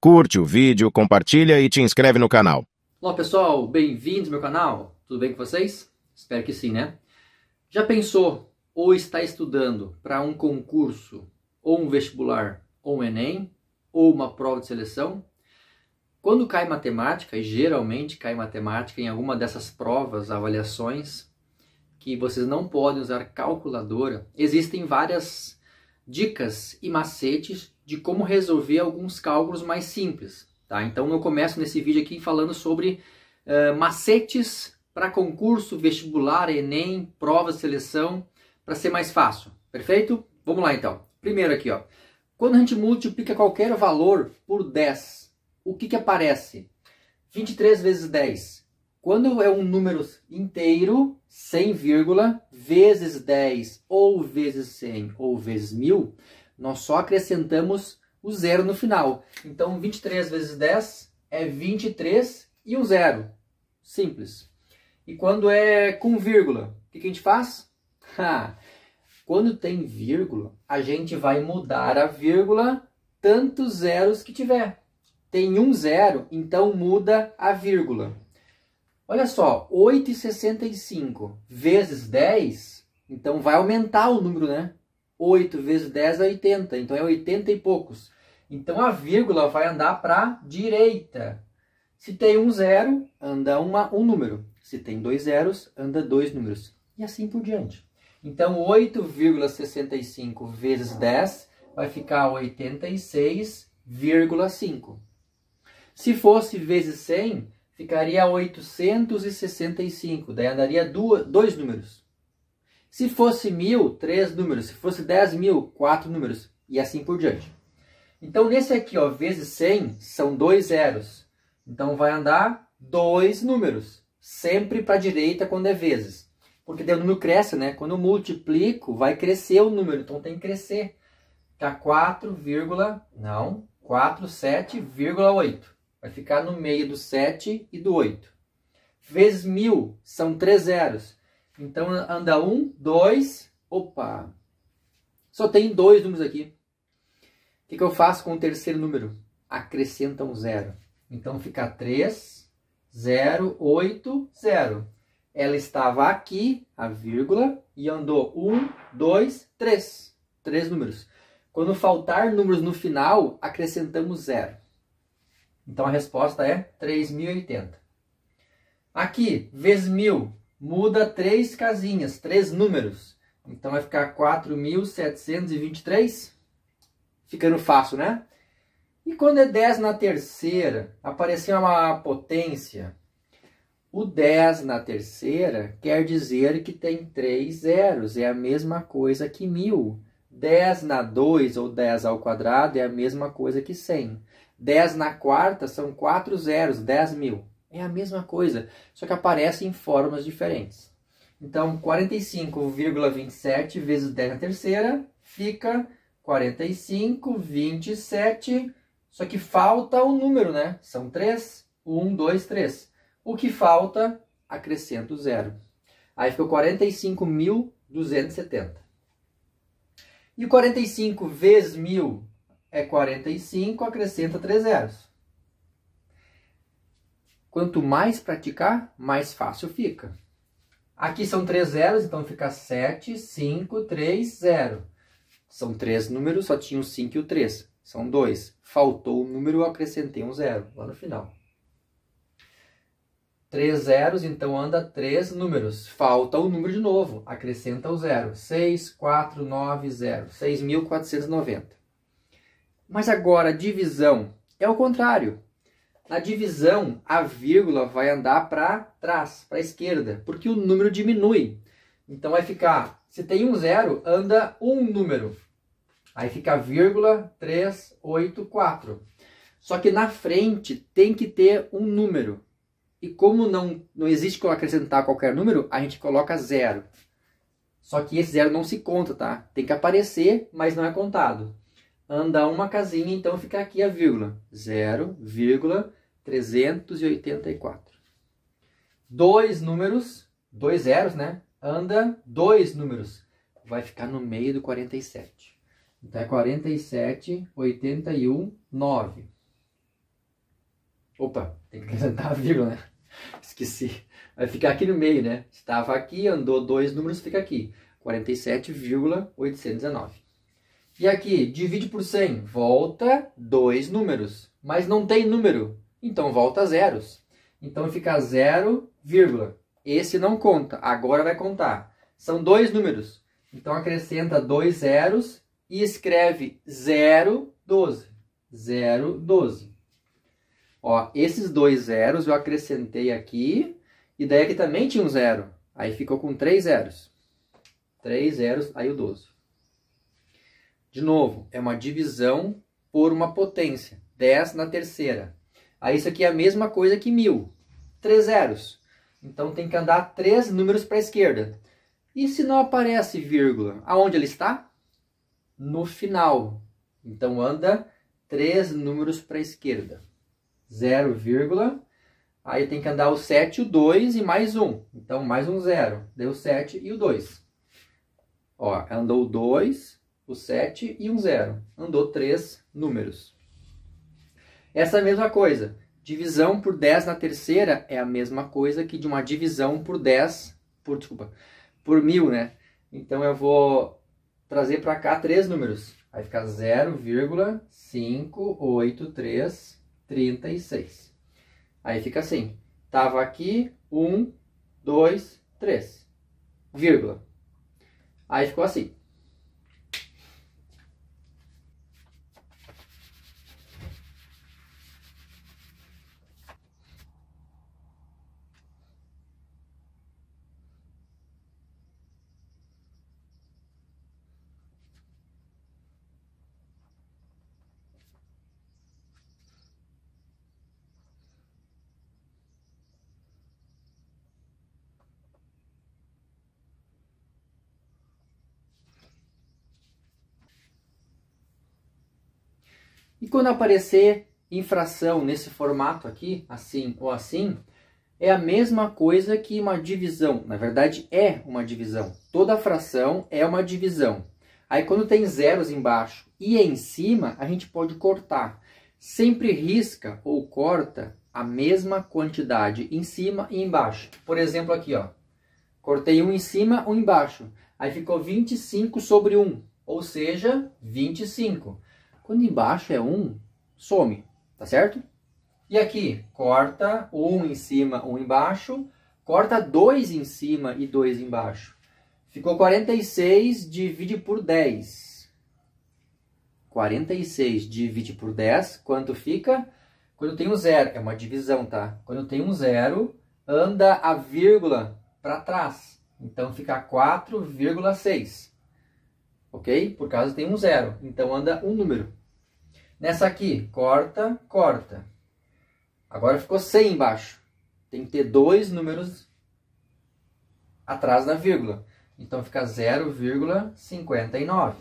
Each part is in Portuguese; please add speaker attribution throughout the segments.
Speaker 1: Curte o vídeo, compartilha e te inscreve no canal.
Speaker 2: Olá pessoal, bem-vindos ao meu canal. Tudo bem com vocês? Espero que sim, né? Já pensou ou está estudando para um concurso, ou um vestibular, ou um Enem, ou uma prova de seleção? Quando cai matemática, e geralmente cai matemática em alguma dessas provas, avaliações, que vocês não podem usar calculadora, existem várias dicas e macetes de como resolver alguns cálculos mais simples, tá? Então eu começo nesse vídeo aqui falando sobre macetes para concurso, vestibular, Enem, prova de seleção, para ser mais fácil, perfeito? Vamos lá então. Primeiro aqui, ó. Quando a gente multiplica qualquer valor por 10, o que aparece? 23 vezes 10. Quando é um número inteiro, sem vírgula, vezes 10, ou vezes 100, ou vezes 1000, nós só acrescentamos o zero no final. Então, 23 vezes 10 é 23 e um zero. Simples. E quando é com vírgula, o que a gente faz? Quando tem vírgula, a gente vai mudar a vírgula tantos zeros que tiver. Tem um zero, então muda a vírgula. Olha só, 8,65 vezes 10, então vai aumentar o número, né? 8 vezes 10 é 80, então é 80 e poucos. Então a vírgula vai andar para a direita. Se tem um zero, anda um número. Se tem dois zeros, anda dois números. E assim por diante. Então 8,65 vezes 10 vai ficar 86,5. Se fosse vezes 100, ficaria 865, daí andaria dois números. Se fosse 1000, 3 números. Se fosse 10.000, 4 números. E assim por diante. Então, nesse aqui, ó, vezes 100, são dois zeros. Então, vai andar dois números. Sempre para a direita quando é vezes. Porque daí o número cresce, né? Quando eu multiplico, vai crescer o número. Então, tem que crescer. Tá 47,8. Vai ficar no meio do 7 e do 8. Vezes 1000, são 3 zeros. Então, anda 1, 2, opa! Só tem dois números aqui. O que eu faço com o terceiro número? Acrescenta um zero. Então, fica 3, 0, 8, 0. Ela estava aqui, a vírgula, e andou 1, 2, 3. 3 números. Quando faltar números no final, acrescentamos zero. Então, a resposta é 3.080. Aqui, vezes 1000, muda 3 casinhas, 3 números. Então, vai ficar 4.723. Ficando fácil, né? E quando é 10 na terceira, apareceu uma potência. O 10 na terceira quer dizer que tem 3 zeros. É a mesma coisa que 1000. 10 na 2, ou 10 ao quadrado, é a mesma coisa que 100. 10 na quarta são 4 zeros, 10.000. É a mesma coisa, só que aparece em formas diferentes. Então, 45,27 vezes 10 na terceira fica 45,27. Só que falta um número, né? São 3. 1, 2, 3. O que falta, acrescento zero. Aí ficou 45.270. E 45 vezes 1000 é 45, acrescenta 3 zeros. Quanto mais praticar, mais fácil fica. Aqui são 3 zeros, então fica 7, 5, 3, 0. São 3 números, só tinha o 5 e o 3. São 2. Faltou o número, eu acrescentei um zero lá no final. 3 zeros, então anda 3 números. Falta o número de novo, acrescenta o zero. 6, 4, 9, 0. 6.490. Mas agora, a divisão é o contrário. Na divisão, a vírgula vai andar para trás, para a esquerda, porque o número diminui. Então, vai ficar, se tem um zero, anda um número. Aí fica vírgula 3, 8, 4. Só que na frente tem que ter um número. E como não existe como acrescentar qualquer número, a gente coloca zero. Só que esse zero não se conta, tá? Tem que aparecer, mas não é contado. Anda uma casinha, então fica aqui a vírgula. 0,384. Dois números, dois zeros, né? Anda dois números. Vai ficar no meio do 47. Então é 47, 81, 9. Opa, tem que acrescentar a vírgula, né? Esqueci. Vai ficar aqui no meio, né? Estava aqui, andou 2 números, fica aqui. 47,819. E aqui, divide por 100. Volta 2 números. Mas não tem número. Então, volta zeros. Então, fica 0, vírgula. Esse não conta. Agora vai contar. São 2 números. Então, acrescenta 2 zeros e escreve 0,12. 0,12. Ó, esses 2 zeros eu acrescentei aqui. E daí aqui também tinha um zero. Aí ficou com 3 zeros. 3 zeros, aí o 12. De novo, é uma divisão por uma potência. 10 na terceira. Aí isso aqui é a mesma coisa que 1000. 3 zeros. Então tem que andar 3 números para a esquerda. E se não aparece vírgula, aonde ele está? No final. Então anda 3 números para a esquerda. 0, vírgula. Aí tem que andar o 7, o 2 e mais 1. Então mais um 0. Deu 7 e o 2. Ó, andou o 2, o 7 e um 0. Andou 3 números. Essa é a mesma coisa. Divisão por 10 na terceira é a mesma coisa que de uma divisão por 10, por 1000, né? Então eu vou trazer para cá 3 números. Vai ficar 0,58336. Aí fica assim. Tava aqui 1, 2, 3. Vírgula. Aí ficou assim. E quando aparecer infração nesse formato aqui, assim ou assim, é a mesma coisa que uma divisão. Na verdade, é uma divisão. Toda fração é uma divisão. Aí, quando tem zeros embaixo e em cima, a gente pode cortar. Sempre risca ou corta a mesma quantidade em cima e embaixo. Por exemplo, aqui, ó. Cortei um em cima, um embaixo. Aí ficou 25 sobre 1, ou seja, 25. Quando embaixo é 1, some, tá certo? E aqui, corta 1 em cima, 1 embaixo, corta 2 em cima e 2 embaixo. Ficou 46, divide por 10. 46 divide por 10, quanto fica? Quando tem um zero, é uma divisão, tá? Quando tem um zero, anda a vírgula para trás. Então fica 4,6. Ok? Por causa tem um zero. Então anda um número. Nessa aqui, corta, corta. Agora ficou 100 embaixo. Tem que ter 2 números atrás da vírgula. Então fica 0,59.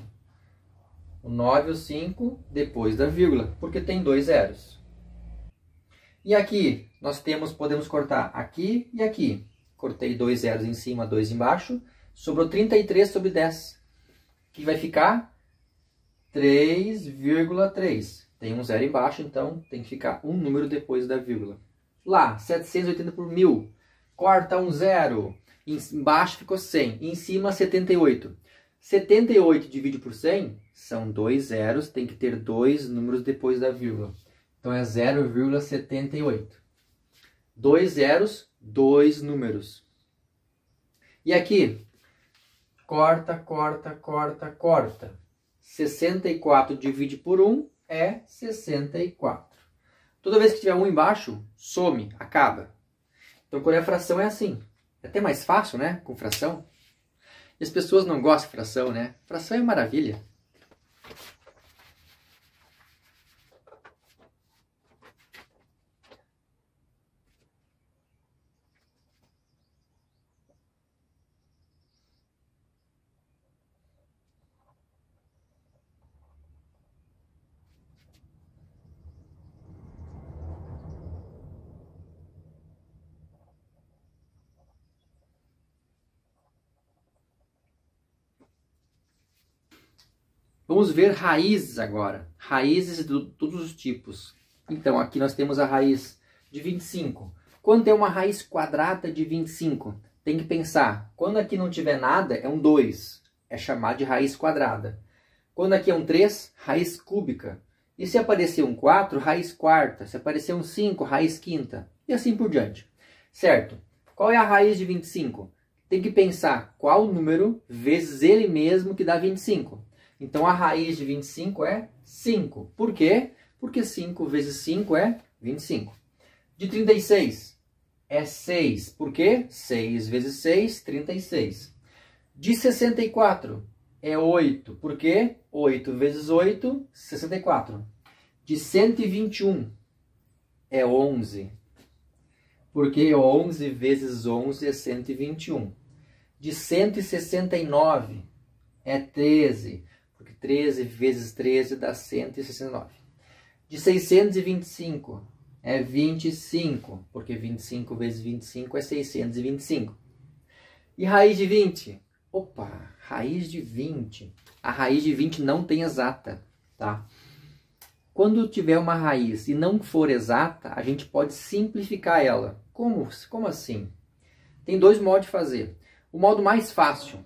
Speaker 2: O 9 e o 5 depois da vírgula, porque tem 2 zeros. E aqui nós podemos cortar aqui e aqui. Cortei 2 zeros em cima, 2 embaixo. Sobrou 33 sobre 10. Que vai ficar 3,3. Tem um zero embaixo, então tem que ficar um número depois da vírgula. Lá, 780 por 1000. Corta um zero. Embaixo ficou 100. Em cima, 78. 78 divide por 100 são 2 zeros. Tem que ter 2 números depois da vírgula. Então é 0,78. 2 zeros, 2 números. E aqui, corta, corta, corta, corta. 64 divide por 1 é 64. Toda vez que tiver 1 embaixo, some, acaba. Então, quando é fração, é assim. É até mais fácil, né? Com fração. E as pessoas não gostam de fração, né? Fração é maravilha. Vamos ver raízes agora. Raízes de todos os tipos. Então, aqui nós temos a raiz de 25. Quando tem uma raiz quadrada de 25, tem que pensar, quando aqui não tiver nada, é um 2. É chamado de raiz quadrada. Quando aqui é um 3, raiz cúbica. E se aparecer um 4, raiz quarta. Se aparecer um 5, raiz quinta. E assim por diante. Certo? Qual é a raiz de 25? Tem que pensar qual número vezes ele mesmo que dá 25. Então a raiz de 25 é 5. Por quê? Porque 5 vezes 5 é 25. De 36 é 6. Por quê? 6 vezes 6, 36. De 64 é 8. Por quê? 8 vezes 8, 64. De 121 é 11. Porque 11 vezes 11 é 121. De 169 é 13. Porque 13 vezes 13 dá 169. De 625 é 25. Porque 25 vezes 25 é 625. E raiz de 20? Opa, raiz de 20. A raiz de 20 não tem exata, tá? Quando tiver uma raiz e não for exata, a gente pode simplificar ela. Como assim? Tem dois modos de fazer. O modo mais fácil.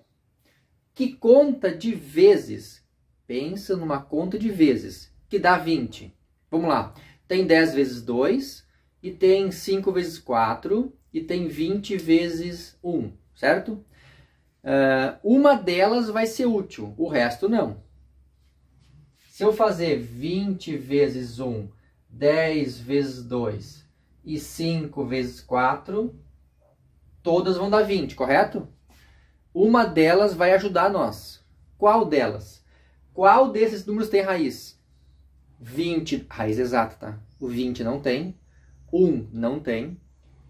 Speaker 2: Que conta de vezes? Pensa numa conta de vezes, que dá 20. Vamos lá. Tem 10 vezes 2, e tem 5 vezes 4, e tem 20 vezes 1, certo? Uma delas vai ser útil, o resto não. Se eu fazer 20 vezes 1, 10 vezes 2 e 5 vezes 4, todas vão dar 20, correto? Uma delas vai ajudar nós. Qual delas? Qual desses números tem raiz? 20, raiz exata, tá? O 20 não tem, 1 não tem,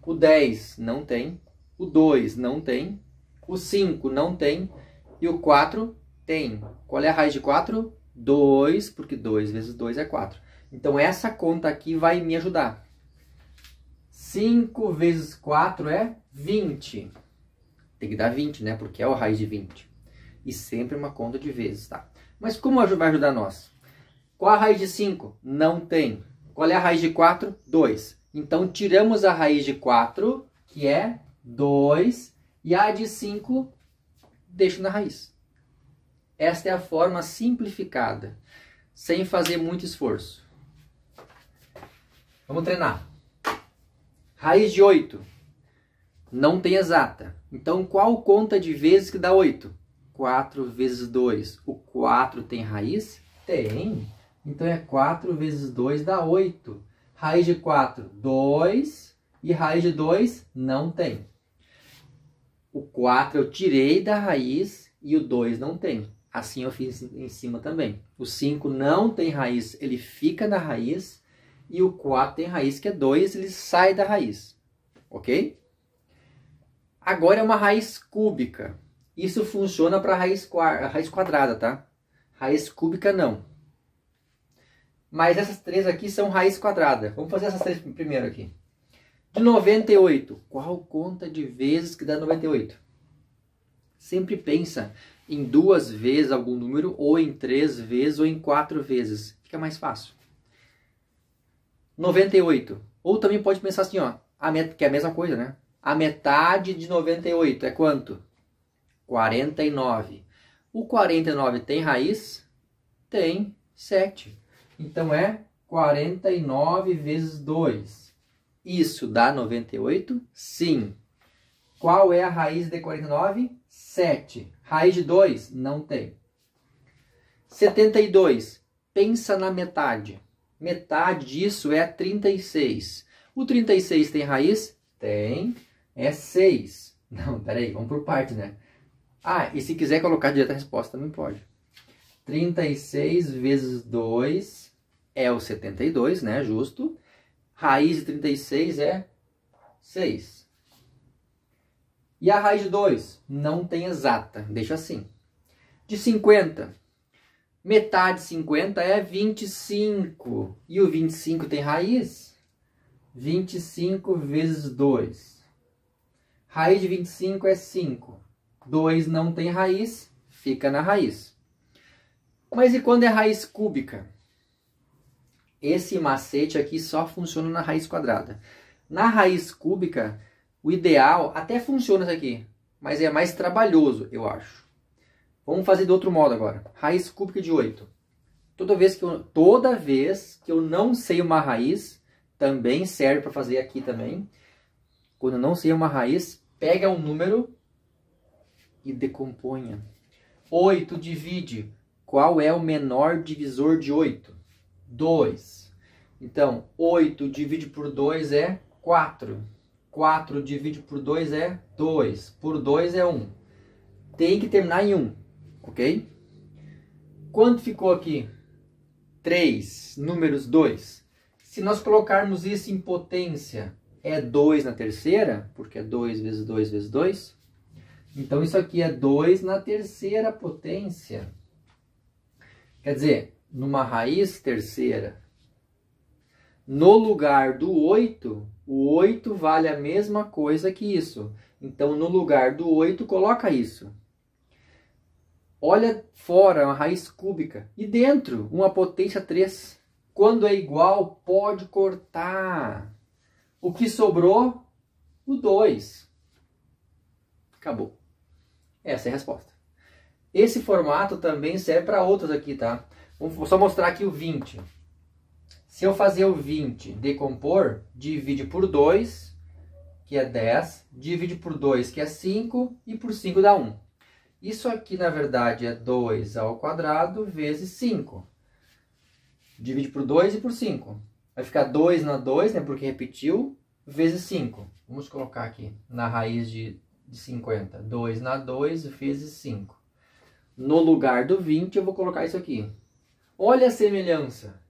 Speaker 2: o 10 não tem, o 2 não tem, o 5 não tem e o 4 tem. Qual é a raiz de 4? 2, porque 2 vezes 2 é 4. Então essa conta aqui vai me ajudar. 5 vezes 4 é 20. Tem que dar 20, né? Porque é a raiz de 20. E sempre uma conta de vezes, tá? Mas como vai ajudar nós? Qual a raiz de 5? Não tem. Qual é a raiz de 4? 2. Então tiramos a raiz de 4, que é 2, e a de 5 deixo na raiz. Esta é a forma simplificada, sem fazer muito esforço. Vamos treinar. Raiz de 8. Não tem exata. Então, qual conta de vezes que dá 8? 4 vezes 2. O 4 tem raiz? Tem. Então, é 4 vezes 2 dá 8. Raiz de 4, 2. E raiz de 2 não tem. O 4 eu tirei da raiz e o 2 não tem. Assim eu fiz em cima também. O 5 não tem raiz, ele fica na raiz. E o 4 tem raiz, que é 2, ele sai da raiz. Ok? Agora é uma raiz cúbica. Isso funciona para raiz quadrada, tá? Raiz cúbica não. Mas essas três aqui são raiz quadrada. Vamos fazer essas três primeiro aqui. De 98, qual conta de vezes que dá 98? Sempre pensa em 2 vezes algum número, ou em 3 vezes, ou em 4 vezes. Fica mais fácil. 98. Ou também pode pensar assim, ó, que é a mesma coisa, né? A metade de 98 é quanto? 49. O 49 tem raiz? Tem 7. Então é 49 vezes 2. Isso dá 98? Sim. Qual é a raiz de 49? 7. Raiz de 2? Não tem. 72. Pensa na metade. Metade disso é 36. O 36 tem raiz? Tem. É 6. Não, peraí, vamos por parte, né? Ah, e se quiser colocar direto a resposta, também pode. 36 vezes 2 é o 72, né? Justo. Raiz de 36 é 6. E a raiz de 2? Não tem exata, deixa assim. De 50, metade de 50 é 25. E o 25 tem raiz? 25 vezes 2. Raiz de 25 é 5. 2 não tem raiz, fica na raiz. Mas e quando é raiz cúbica? Esse macete aqui só funciona na raiz quadrada. Na raiz cúbica, o ideal, até funciona isso aqui, mas é mais trabalhoso, eu acho. Vamos fazer de outro modo agora. Raiz cúbica de 8. Toda vez que eu não sei uma raiz, também serve para fazer aqui também. Quando eu não sei uma raiz, pega um número e decomponha. 8 divide. Qual é o menor divisor de 8? 2. Então, 8 divide por 2 é 4. 4 divide por 2 é 2. Por 2 é 1. Tem que terminar em 1, ok? Quanto ficou aqui? 3, números 2. Se nós colocarmos isso em potência, é 2 na terceira, porque é 2 vezes 2 vezes 2. Então, isso aqui é 2 na terceira potência. Quer dizer, numa raiz terceira. No lugar do 8, o 8 vale a mesma coisa que isso. Então, no lugar do 8, coloca isso. Olha fora, uma raiz cúbica. E dentro, uma potência 3. Quando é igual, pode cortar. O que sobrou? O 2. Acabou. Essa é a resposta. Esse formato também serve para outros aqui, tá? Vou só mostrar aqui o 20. Se eu fazer o 20 decompor, divide por 2, que é 10. Divide por 2, que é 5. E por 5 dá 1. Isso aqui, na verdade, é 2 ao quadrado vezes 5. Divide por 2 e por 5. Vai ficar 2 na 2, né, porque repetiu, vezes 5. Vamos colocar aqui na raiz de 50. 2 na 2 vezes 5. No lugar do 20, eu vou colocar isso aqui. Olha a semelhança.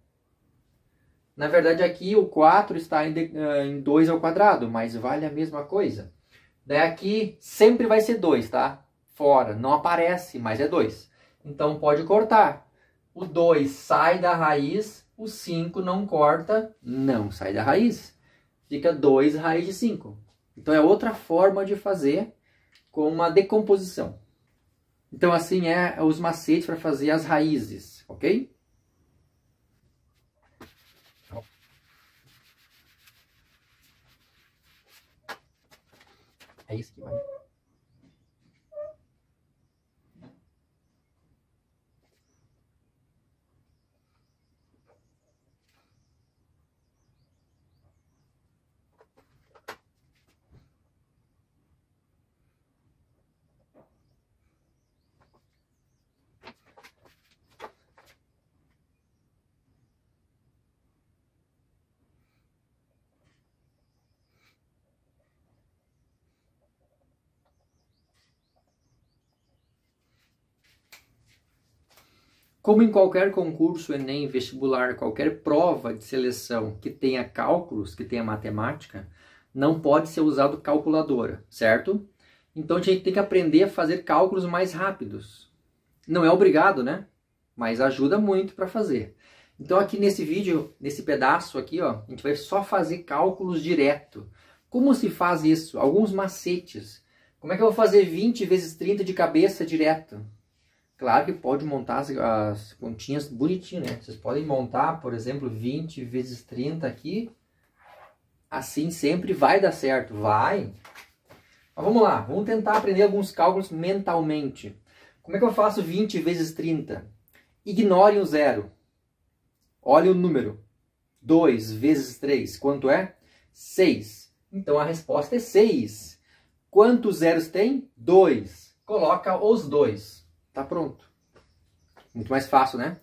Speaker 2: Na verdade, aqui o 4 está em 2 ao quadrado, mas vale a mesma coisa. Daí aqui sempre vai ser 2, tá? Fora, não aparece, mas é 2. Então pode cortar. O 2 sai da raiz, o 5 não corta, não sai da raiz. Fica 2 raiz de 5. Então é outra forma de fazer com uma decomposição. Então assim é os macetes para fazer as raízes, ok? É isso que vai. Como em qualquer concurso, Enem, vestibular, qualquer prova de seleção que tenha cálculos, que tenha matemática, não pode ser usado calculadora, certo? Então a gente tem que aprender a fazer cálculos mais rápidos. Não é obrigado, né? Mas ajuda muito para fazer. Então aqui nesse vídeo, nesse pedaço aqui, ó, a gente vai só fazer cálculos direto. Como se faz isso? Alguns macetes. Como é que eu vou fazer 20 vezes 30 de cabeça direto? Claro que pode montar as continhas bonitinho, né? Vocês podem montar, por exemplo, 20 vezes 30 aqui. Assim sempre vai dar certo. Vai. Mas vamos lá. Vamos tentar aprender alguns cálculos mentalmente. Como é que eu faço 20 vezes 30? Ignorem o zero. Olhem o número. 2 vezes 3. Quanto é? 6. Então a resposta é 6. Quantos zeros tem? 2. Coloca os 2. Tá pronto. Muito mais fácil, né?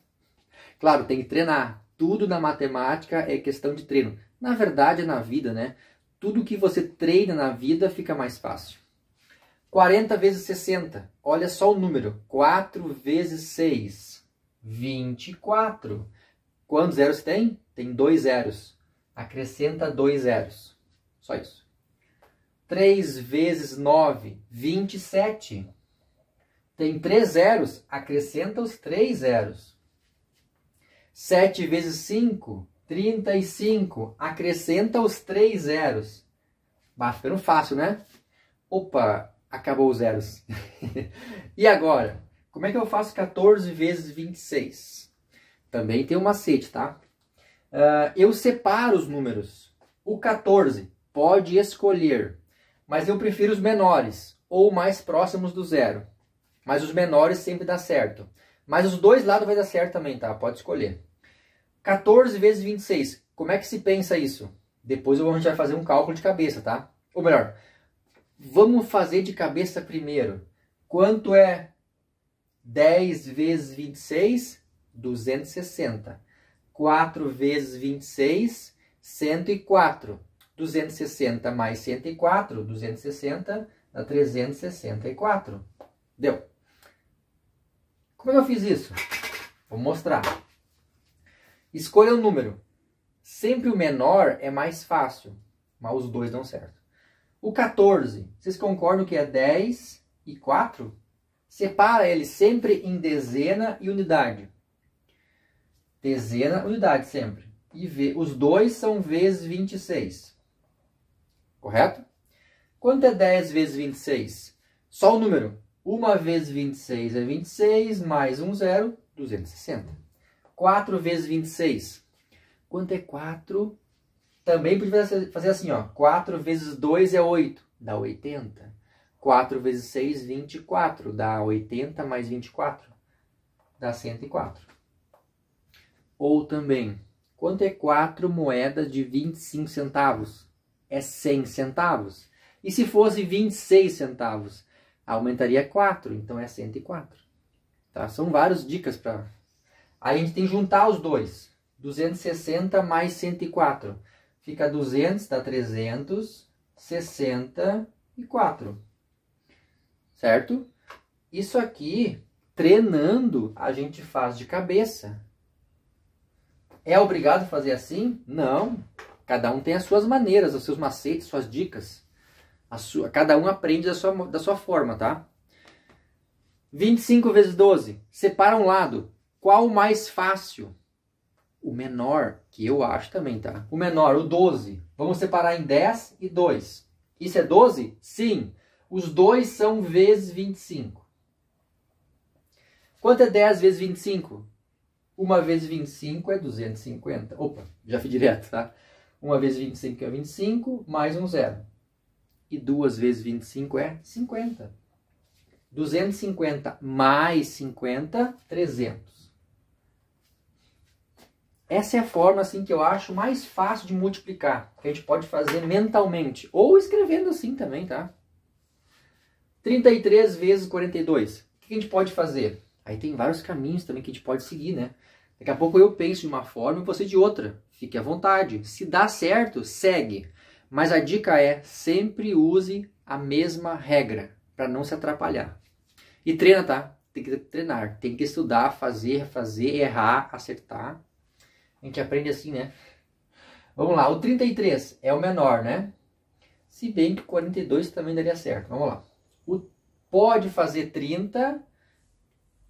Speaker 2: Claro, tem que treinar. Tudo na matemática é questão de treino. Na verdade, é na vida, né? Tudo que você treina na vida fica mais fácil. 40 vezes 60. Olha só o número. 4 vezes 6. 24. Quantos zeros tem? Tem 2 zeros. Acrescenta 2 zeros. Só isso. 3 vezes 9. 27. Tem 3 zeros, acrescenta os 3 zeros. 7 vezes 5, 35. Acrescenta os 3 zeros. Vai ficando fácil, né? Opa, acabou os zeros. E agora? Como é que eu faço 14 vezes 26? Também tem um macete, tá? Eu separo os números. O 14 pode escolher, mas eu prefiro os menores ou mais próximos do zero. Mas os menores sempre dá certo. Mas os dois lados vai dar certo também, tá? Pode escolher. 14 vezes 26. Como é que se pensa isso? Depois a gente vai fazer um cálculo de cabeça, tá? Ou melhor, vamos fazer de cabeça primeiro. Quanto é 10 vezes 26? 260. 4 vezes 26, 104. 260 mais 104, 260 dá 364. Deu. Como é que eu fiz isso? Vou mostrar. Escolha um número. Sempre o menor é mais fácil, mas os dois dão certo. O 14, vocês concordam que é 10 e 4? Separa ele sempre em dezena e unidade. Dezena, unidade sempre. E os dois são vezes 26. Correto? Quanto é 10 vezes 26? Só o número. 1 vezes 26 é 26, mais um zero, 260. 4 vezes 26. Quanto é 4? Também podia fazer assim, ó. 4 vezes 2 é 8, dá 80. 4 vezes 6, 24, dá 80 mais 24, dá 104. Ou também, quanto é 4 moedas de 25 centavos? É 100 centavos. E se fosse 26 centavos? Aumentaria 4, então é 104. Tá? São várias dicas para... Aí a gente tem que juntar os dois. 260 mais 104. Fica 200, dá 364. Certo? Isso aqui, treinando, a gente faz de cabeça. É obrigado a fazer assim? Não. Cada um tem as suas maneiras, os seus macetes, suas dicas. Cada um aprende da sua forma, tá? 25 vezes 12. Separa um lado. Qual o mais fácil? O menor, que eu acho também, tá? O menor, o 12. Vamos separar em 10 e 2. Isso é 12? Sim. Os dois são vezes 25. Quanto é 10 vezes 25? 1 vezes 25 é 250. Opa, já fui direto, tá? 1 vezes 25 é 25, mais um zero. E 2 vezes 25 é 50. 250 mais 50, 300. Essa é a forma assim, que eu acho mais fácil de multiplicar. Que a gente pode fazer mentalmente. Ou escrevendo assim também, tá? 33 vezes 42. O que a gente pode fazer? Aí tem vários caminhos também que a gente pode seguir, né? Daqui a pouco eu penso de uma forma e você de outra. Fique à vontade. Se dá certo, segue. Mas a dica é, sempre use a mesma regra, para não se atrapalhar. E treina, tá? Tem que treinar, tem que estudar, fazer, errar, acertar. A gente aprende assim, né? Vamos lá, o 33 é o menor, né? Se bem que o 42 também daria certo. Vamos lá. Pode fazer 30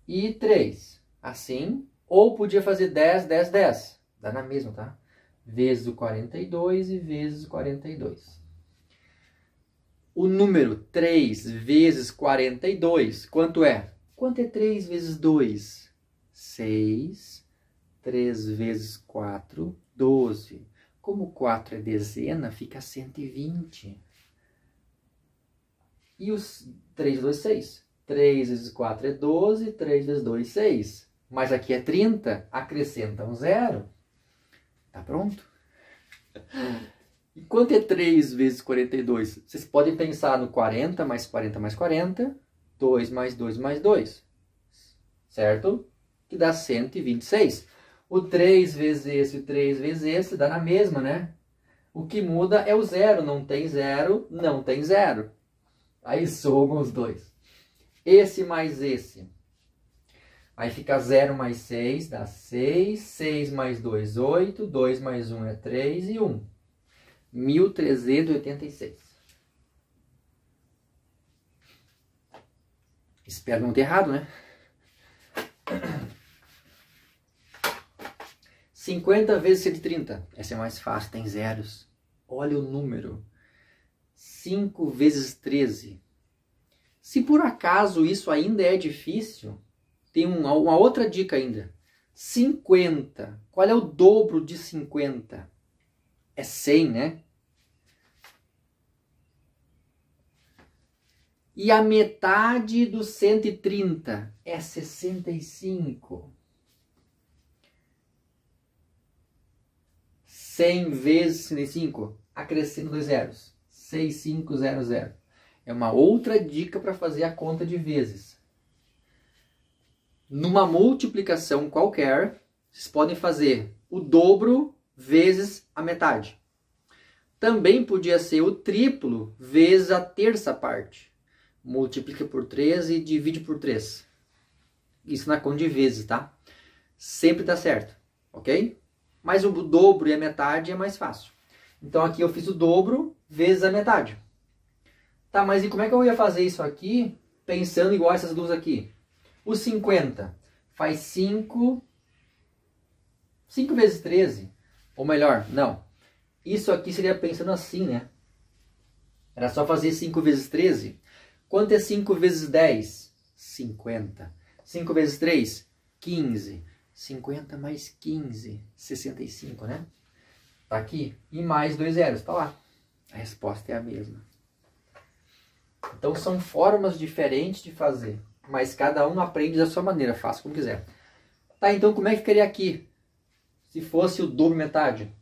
Speaker 2: e 3, assim. Ou podia fazer 10, 10, 10. Dá na mesma, tá? Vezes o 42 e vezes o 42. O número 3 vezes 42, quanto é? Quanto é 3 vezes 2? 6. 3 vezes 4, 12. Como 4 é dezena, fica 120. E os 3 vezes 2, 6. 3 vezes 4 é 12, 3 vezes 2, 6. Mas aqui é 30, acrescenta um zero. Tá pronto? E quanto é 3 vezes 42? Vocês podem pensar no 40 mais 40 mais 40, 2 mais 2 mais 2. Certo? Que dá 126. O 3 vezes esse e o 3 vezes esse dá na mesma, né? O que muda é o zero. Não tem zero, não tem zero. Aí somam os dois. Esse mais esse. Aí fica 0 mais 6, dá 6. 6 mais 2, 8. 2 mais 1 é 3 e 1. 1386. Espero não ter errado, né? 50 vezes 130. Essa é mais fácil, tem zeros. Olha o número. 5 vezes 13. Se por acaso isso ainda é difícil, tem uma outra dica ainda. 50. Qual é o dobro de 50? É 100, né? E a metade do 130 é 65. 100 vezes 65, acrescento 2 zeros. 6500. É uma outra dica para fazer a conta de vezes. Numa multiplicação qualquer, vocês podem fazer o dobro vezes a metade. Também podia ser o triplo vezes a terça parte. Multiplica por 3 e divide por 3. Isso na conta de vezes, tá? Sempre dá certo, ok? Mas o dobro e a metade é mais fácil. Então aqui eu fiz o dobro vezes a metade. Tá, mas e como é que eu ia fazer isso aqui pensando igual essas duas aqui? O 50 faz 5 vezes 13. Ou melhor, não. Isso aqui seria pensando assim, né? Era só fazer 5 vezes 13. Quanto é 5 vezes 10? 50. 5 vezes 3? 15. 50 mais 15, 65, né? Tá aqui. E mais 2 zeros, tá lá. A resposta é a mesma. Então são formas diferentes de fazer, mas cada um aprende da sua maneira, faça como quiser. Tá, então como é que ficaria aqui? Se fosse o dobro metade?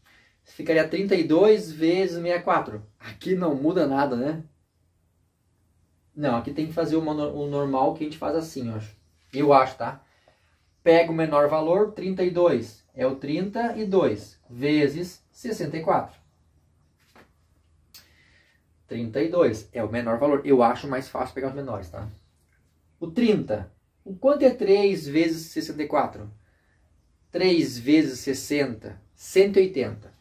Speaker 2: Ficaria 32 vezes 64. Aqui não muda nada, né? Não, aqui tem que fazer o normal que a gente faz assim, eu acho. Eu acho, tá? Pega o menor valor, 32. É o 32 vezes 64. 32 é o menor valor. Eu acho mais fácil pegar os menores, tá? O 30. O quanto é 3 vezes 64? 3 vezes 60. 180.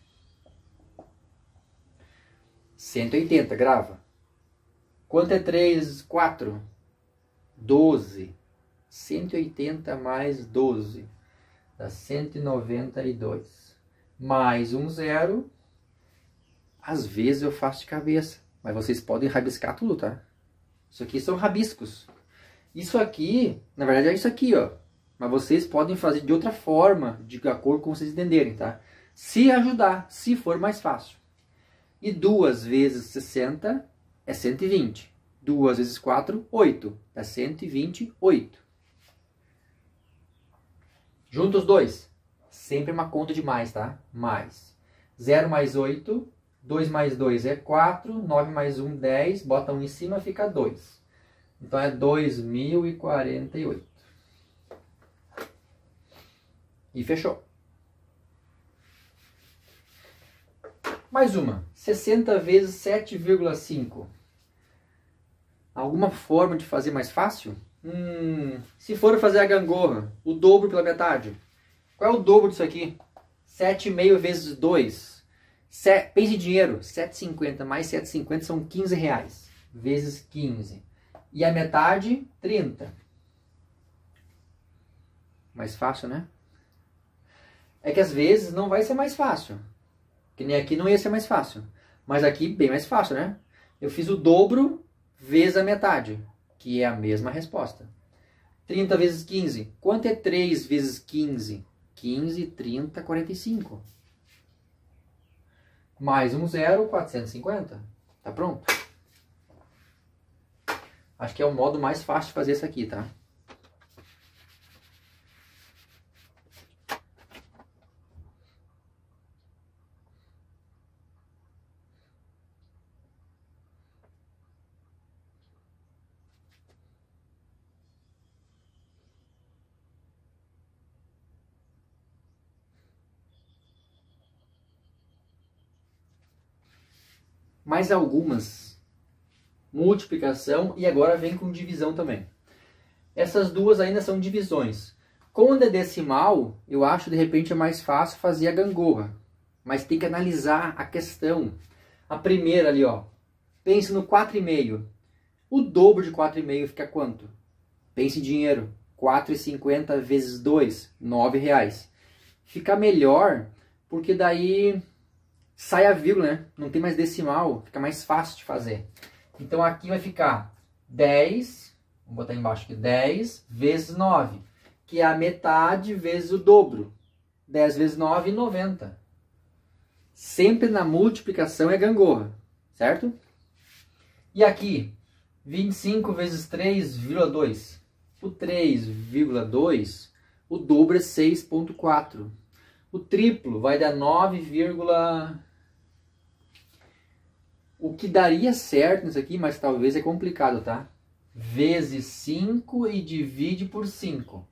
Speaker 2: 180, grava. Quanto é 3 vezes 4? 12. 180 mais 12 dá 192. Mais um zero. Às vezes eu faço de cabeça, mas vocês podem rabiscar tudo, tá? Isso aqui são rabiscos. Isso aqui, na verdade é isso aqui, ó. Mas vocês podem fazer de outra forma, de acordo com vocês entenderem, tá? Se ajudar, se for mais fácil. E 2 vezes 60 é 120. 2 vezes 4, 8. Dá 128. Junta os dois. Sempre uma conta de mais, tá? Mais. 0 mais 8. 2 mais 2 é 4. 9 mais 1, 10. Bota 1 em cima, fica 2. Então é 2048. E fechou. Mais uma. 60 vezes 7,5. Alguma forma de fazer mais fácil? Se for fazer a gangorra, o dobro pela metade. Qual é o dobro disso aqui? 7,5 vezes 2. Pense em dinheiro. 7,50 mais 7,50 são 15 reais. Vezes 15. E a metade, 30. Mais fácil, né? É que às vezes não vai ser mais fácil. Que nem aqui não ia ser mais fácil. Mas aqui bem mais fácil, né? Eu fiz o dobro vezes a metade, que é a mesma resposta. 30 vezes 15. Quanto é 3 vezes 15? 15, 30, 45. Mais um zero, 450. Tá pronto? Acho que é o modo mais fácil de fazer isso aqui, tá? Mais algumas. Multiplicação e agora vem com divisão também. Essas duas ainda são divisões. Quando é decimal, eu acho de repente é mais fácil fazer a gangorra. Mas tem que analisar a questão. A primeira ali, ó. Pense no 4,5. O dobro de 4,5 fica quanto? Pense em dinheiro. 4,50 vezes 2, 9 reais. Fica melhor porque daí sai a vírgula, né? Não tem mais decimal, fica mais fácil de fazer. Então aqui vai ficar 10, vou botar embaixo aqui, 10 vezes 9, que é a metade vezes o dobro. 10 vezes 9, 90. Sempre na multiplicação é gangorra, certo? E aqui, 25 vezes 3,2. O 3,2, o dobro é 6,4. O triplo vai dar 9, o que daria certo nisso aqui, mas talvez é complicado, tá? Vezes 5 e divide por 5.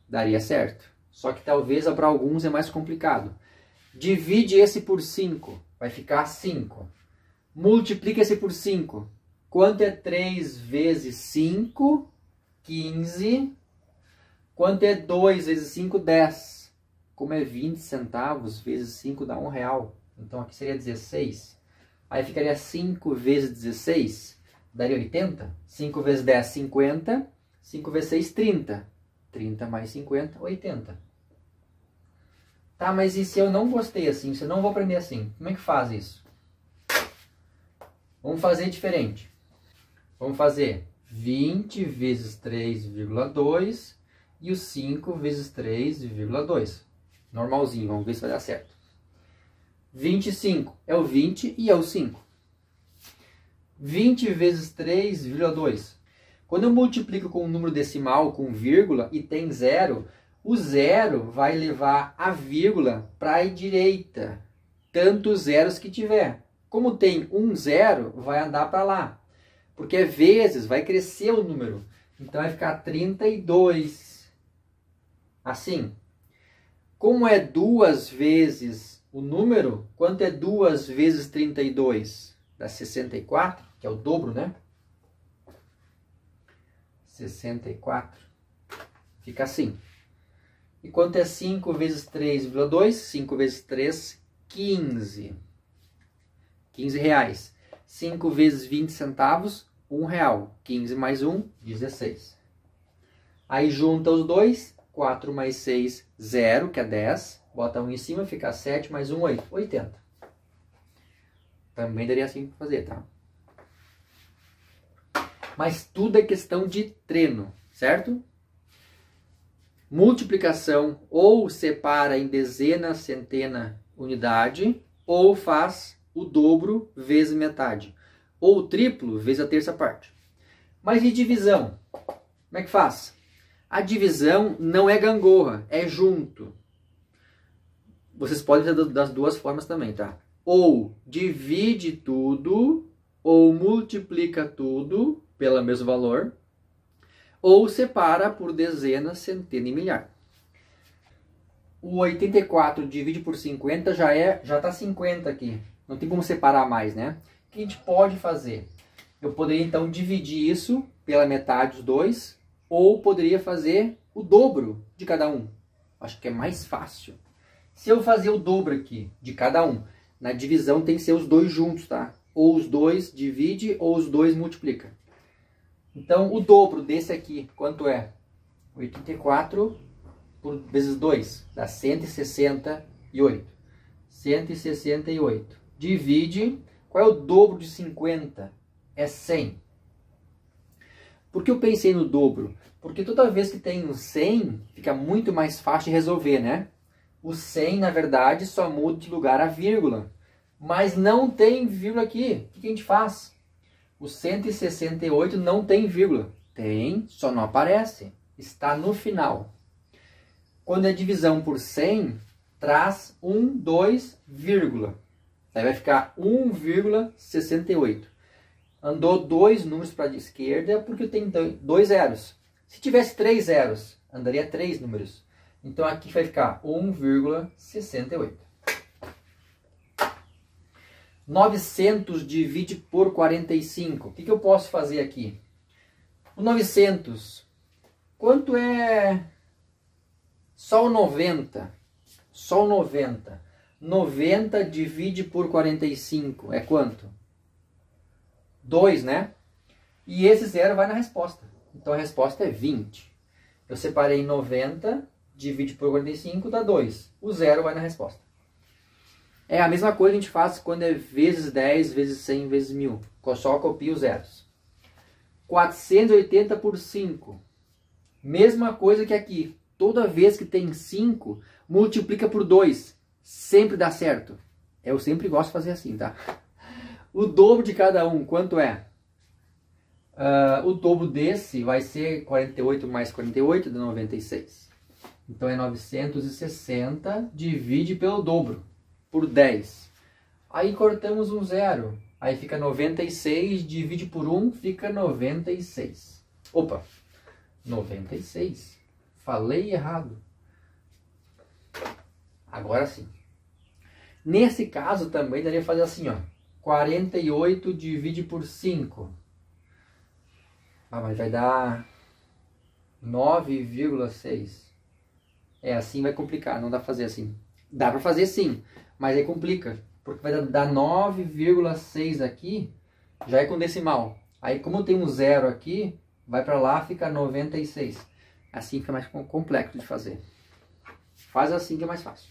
Speaker 2: Daria certo. Só que talvez para alguns é mais complicado. Divide esse por 5. Vai ficar 5. Multiplica esse por 5. Quanto é 3 vezes 5? 15. Quanto é 2 vezes 5? 10. Como é 20 centavos vezes 5 dá R$1. Então aqui seria 16. Aí ficaria 5 vezes 16. Daria 80. 5 vezes 10, 50. 5 vezes 6, 30. 30 mais 50, 80. Tá, mas e se eu não gostei assim? Se eu não vou aprender assim? Como é que faz isso? Vamos fazer diferente. Vamos fazer 20 vezes 3,2 e o 5 vezes 3,2. Normalzinho, vamos ver se vai dar certo. 25 é o 20 e é o 5. 20 vezes 3,2. Quando eu multiplico com um número decimal, com vírgula, e tem zero, o zero vai levar a vírgula para a direita. Tantos zeros que tiver. Como tem um zero, vai andar para lá. Porque é vezes, vai crescer o número. Então vai ficar 32. Assim. Como é 2 vezes o número, quanto é 2 vezes 32? Dá 64, que é o dobro, né? 64. Fica assim. E quanto é 5 vezes 3,2? 5 vezes 3, 15. 15 reais. 5 vezes 20 centavos, R$1. 15 mais 1, 16. Aí junta os dois. 4 mais 6, 0, que é 10. Bota 1 em cima, fica 7 mais 1, 8. 80. Também daria assim para fazer, tá? Mas tudo é questão de treino, certo? Multiplicação ou separa em dezena, centena, unidade, ou faz o dobro vezes metade, ou o triplo vezes a terça parte. Mas e divisão? Como é que faz? A divisão não é gangorra, é junto. Vocês podem fazer das duas formas também, tá? Ou divide tudo, ou multiplica tudo pelo mesmo valor, ou separa por dezena, centena e milhar. O 84 divide por 50 já está 50 aqui. Não tem como separar mais, né? O que a gente pode fazer? Eu poderia então dividir isso pela metade dos dois, ou poderia fazer o dobro de cada um. Acho que é mais fácil. Se eu fazer o dobro aqui de cada um, na divisão tem que ser os dois juntos, tá? Ou os dois divide, ou os dois multiplica. Então, o dobro desse aqui, quanto é? 84 vezes 2, dá 168. 168. Divide, qual é o dobro de 50? É 100. Por que eu pensei no dobro? Porque toda vez que tem um 100, fica muito mais fácil de resolver, né? O 100, na verdade, só muda de lugar a vírgula. Mas não tem vírgula aqui. O que a gente faz? O 168 não tem vírgula. Tem, só não aparece. Está no final. Quando é divisão por 100, traz 1, 2, vírgula. Aí vai ficar 1,68. Andou 2 números para a esquerda porque tem 2 zeros. Se tivesse 3 zeros, andaria 3 números. Então aqui vai ficar 1,68. 900 divide por 45. O que eu posso fazer aqui? O 900, quanto é só o 90? Só o 90. 90 divide por 45 é quanto? 2, né? E esse zero vai na resposta. Então a resposta é 20. Eu separei 90, divide por 45, dá 2. O zero vai na resposta. É a mesma coisa que a gente faz quando é vezes 10, vezes 100, vezes 1000. Só copia os zeros. 480 por 5. Mesma coisa que aqui. Toda vez que tem 5, multiplica por 2. Sempre dá certo. Eu sempre gosto de fazer assim, tá? O dobro de cada um, quanto é? O dobro desse vai ser 48 mais 48, dá 96. Então é 960, divide pelo dobro, por 10. Aí cortamos um zero. Aí fica 96, divide por 1, fica 96. Opa, 96. Falei errado. Agora sim. Nesse caso também daria fazer assim, ó. 48 divide por 5. Mas vai dar 9,6. Assim vai complicar, não dá pra fazer assim. Dá pra fazer sim, mas aí complica. Porque vai dar 9,6 aqui, já é com decimal. Aí como tem um zero aqui, vai pra lá, fica 96. Assim fica mais complexo de fazer. Faz assim que é mais fácil.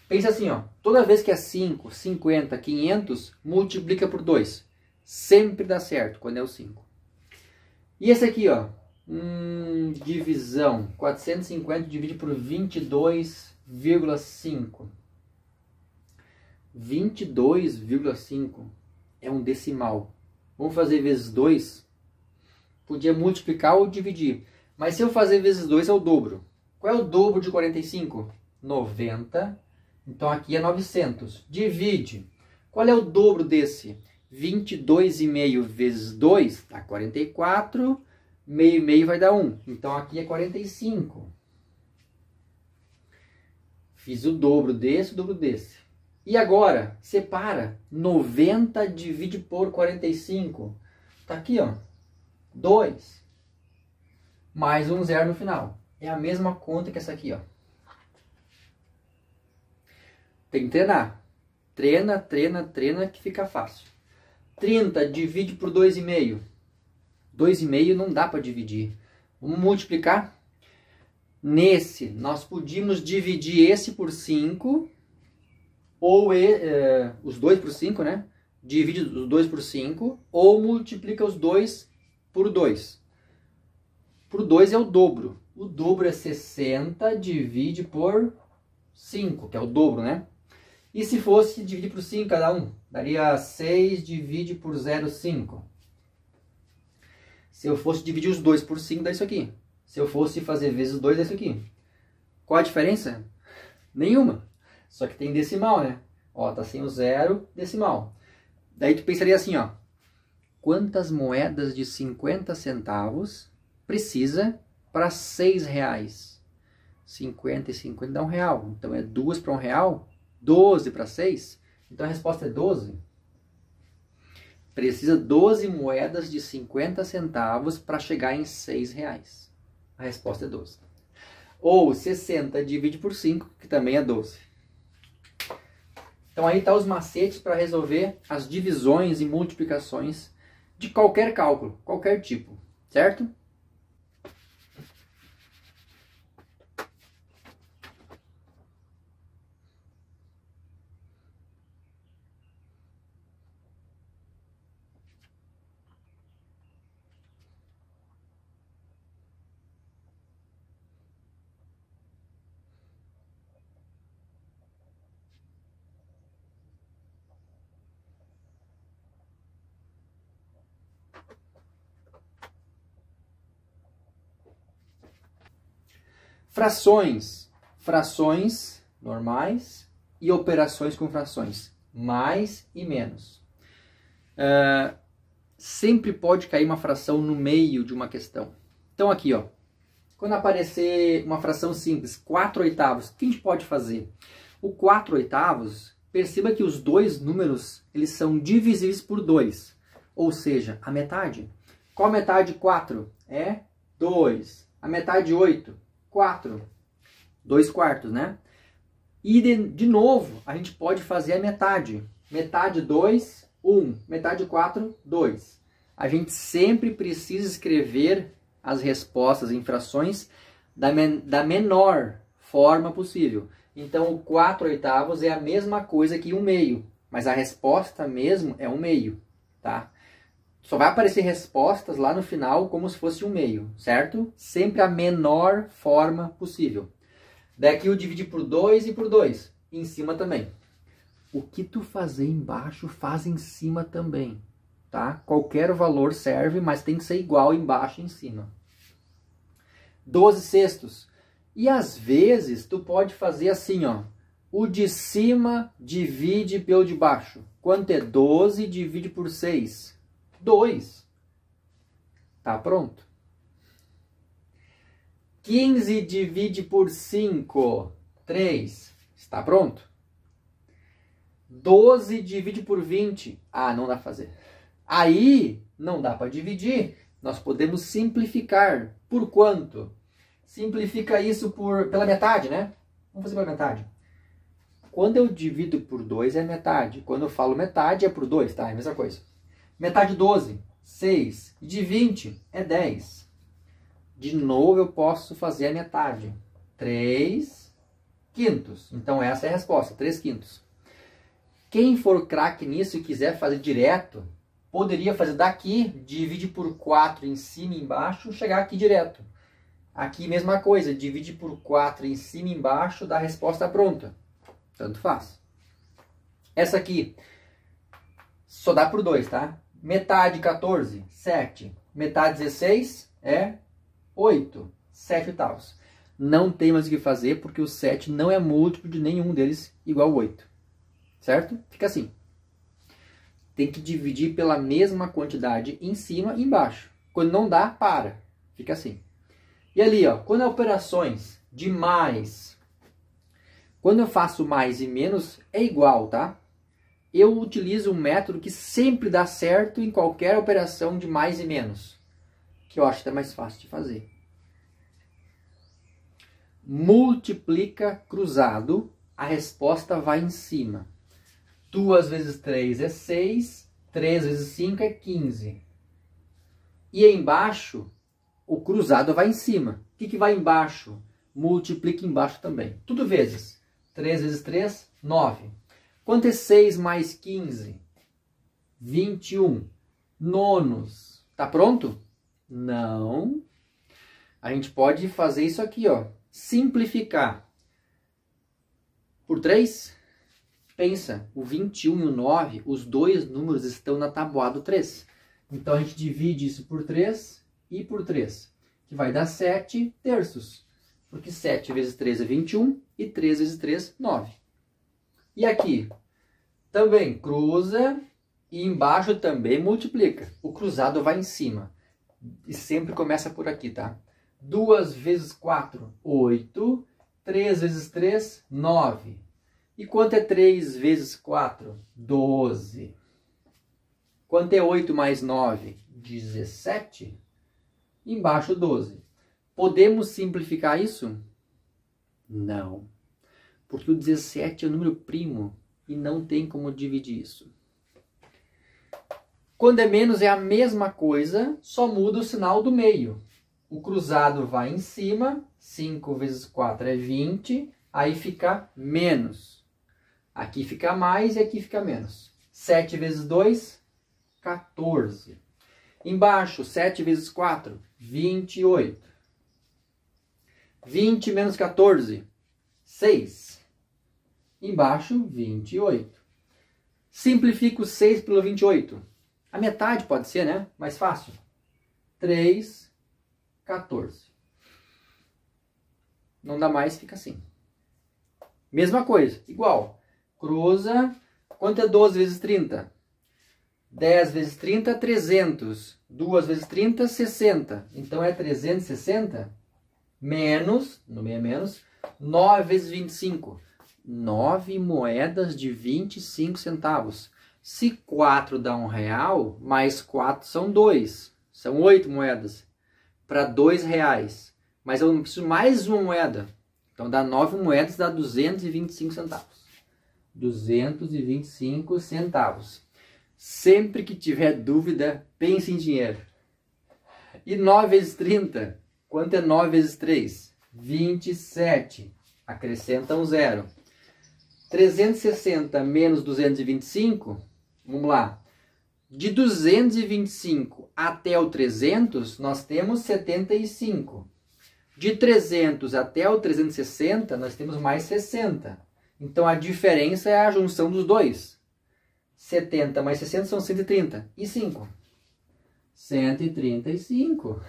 Speaker 2: Pensa assim, ó. Toda vez que é 5, 50, 500, multiplica por 2. Sempre dá certo quando é o 5. E esse aqui, ó. Divisão. 450 divide por 22,5. 22,5 é um decimal. Vamos fazer vezes 2. Podia multiplicar ou dividir. Mas se eu fazer vezes 2 é o dobro. Qual é o dobro de 45? 90. Então aqui é 900. Divide. Qual é o dobro desse? 22,5 vezes 2 dá 44. Meio e meio vai dar 1. Então aqui é 45. Fiz o dobro desse, o dobro desse. E agora, separa. 90 divide por 45. Tá aqui, ó. 2. Mais um zero no final. É a mesma conta que essa aqui, ó. Tem que treinar. Treina, treina, treina que fica fácil. 30 divide por 2,5. 2,5 não dá para dividir. Vamos multiplicar. Nesse, nós podíamos dividir esse por 5. Ou os 2 por 5, né? Divide os 2 por 5. Ou multiplica os 2 por 2. Por 2 é o dobro. O dobro é 60, divide por 5, que é o dobro, né? E se fosse dividir por 5 cada um? Daria 6 divide por 0,5. Se eu fosse dividir os 2 por 5, dá isso aqui. Se eu fosse fazer vezes 2, dá isso aqui. Qual a diferença? Nenhuma. Só que tem decimal, né? Ó, tá sem o zero, decimal. Daí tu pensaria assim, ó. Quantas moedas de 50 centavos precisa para 6 reais? 50 e 50 dá R$1. Então é 2 para R$1, 12 para 6. Então a resposta é 12. Precisa 12 moedas de 50 centavos para chegar em 6 reais. A resposta é 12. Ou 60 divide por 5, que também é 12. Então aí tá os macetes para resolver as divisões e multiplicações de qualquer cálculo, qualquer tipo, certo? Frações. Frações normais e operações com frações. Mais e menos. Sempre pode cair uma fração no meio de uma questão. Então aqui, ó. Quando aparecer uma fração simples, 4/8, o que a gente pode fazer? O 4/8, perceba que os dois números eles são divisíveis por 2. Ou seja, a metade. Qual a metade de 4? É 2. A metade de 8? 4. 2 quartos, né? E de novo, a gente pode fazer a metade. Metade 2, 1. Metade 4, 2. A gente sempre precisa escrever as respostas em frações da menor forma possível. Então, o 4/8 é a mesma coisa que 1/2. Mas a resposta mesmo é 1/2, tá? Só vai aparecer respostas lá no final como se fosse 1/2, certo? Sempre a menor forma possível. Daqui eu dividi por 2 e por 2. Em cima também. O que tu fazer embaixo, faz em cima também, tá? Qualquer valor serve, mas tem que ser igual embaixo e em cima. 12 sextos. E às vezes tu pode fazer assim, ó. O de cima divide pelo de baixo. Quanto é 12 divide por 6? 2. Tá pronto. 15 divide por 5? 3. Está pronto. 12 divide por 20? Ah, não dá para fazer. Aí, não dá para dividir. Nós podemos simplificar. Por quanto? Simplifica isso pela metade, né? Vamos fazer pela metade. Quando eu divido por 2 é metade. Quando eu falo metade é por 2, tá? É a mesma coisa. Metade de 12, 6. De 20 é 10. De novo eu posso fazer a metade. 3 quintos. Então essa é a resposta, 3 quintos. Quem for craque nisso e quiser fazer direto, poderia fazer daqui, divide por 4 em cima e embaixo, chegar aqui direto. Aqui mesma coisa, divide por 4 em cima e embaixo, dá a resposta pronta. Tanto faz. Essa aqui só dá por 2, tá? Metade 14, 7. Metade 16 é 8. 7 oitavos. Não tem mais o que fazer porque o 7 não é múltiplo de nenhum deles igual a 8. Certo? Fica assim. Tem que dividir pela mesma quantidade em cima e embaixo. Quando não dá, para. Fica assim. E ali, ó, quando é operações de mais, quando eu faço mais e menos, é igual, tá? Eu utilizo um método que sempre dá certo em qualquer operação de mais e menos, que eu acho até mais fácil de fazer. Multiplica cruzado, a resposta vai em cima. 2 vezes 3 é 6, 3 vezes 5 é 15. E aí embaixo, o cruzado vai em cima. O que vai embaixo? Multiplica embaixo também. Tudo vezes. 3 vezes 3, 9. Quanto é 6 mais 15? 21. Nonos. Tá pronto? Não. A gente pode fazer isso aqui, ó. Simplificar. Por 3? Pensa, o 21 e o 9, os dois números estão na tabuada 3. Então a gente divide isso por 3 e por 3, que vai dar 7 terços. Porque 7 vezes 3 é 21 e 3 vezes 3, 9. E aqui, também cruza e embaixo também multiplica. O cruzado vai em cima. E sempre começa por aqui, tá? 2 vezes 4, 8. 3 vezes 3, 9. E quanto é 3 vezes 4? 12. Quanto é 8 mais 9? 17. Embaixo 12. Podemos simplificar isso? Não. Porque o 17 é o número primo e não tem como dividir isso. Quando é menos é a mesma coisa, só muda o sinal do meio. O cruzado vai em cima, 5 vezes 4 é 20, aí fica menos. Aqui fica mais e aqui fica menos. 7 vezes 2, 14. Embaixo, 7 vezes 4, 28. 20 menos 14, 6. Embaixo, 28. Simplifico 6 pelo 28. A metade pode ser, né? Mais fácil. 3, 14. Não dá mais, fica assim. Mesma coisa, igual. Cruza. Quanto é 12 vezes 30? 10 vezes 30, 300. 2 vezes 30, 60. Então é 360 menos, no meio é menos, 9 vezes 25. 9 moedas de 25 centavos. Se 4 dá R$1, mais 4 são 2. São 8 moedas. Para R$2. Mas eu preciso mais uma moeda. Então dá 9 moedas, dá 225 centavos. 225 centavos. Sempre que tiver dúvida, pense em dinheiro. E 9 vezes 30? Quanto é 9 vezes 3? 27. Acrescenta um zero. 360 menos 225, vamos lá. De 225 até o 300, nós temos 75. De 300 até o 360, nós temos mais 60. Então, a diferença é a junção dos dois. 70 mais 60 são 130. E 5? 135.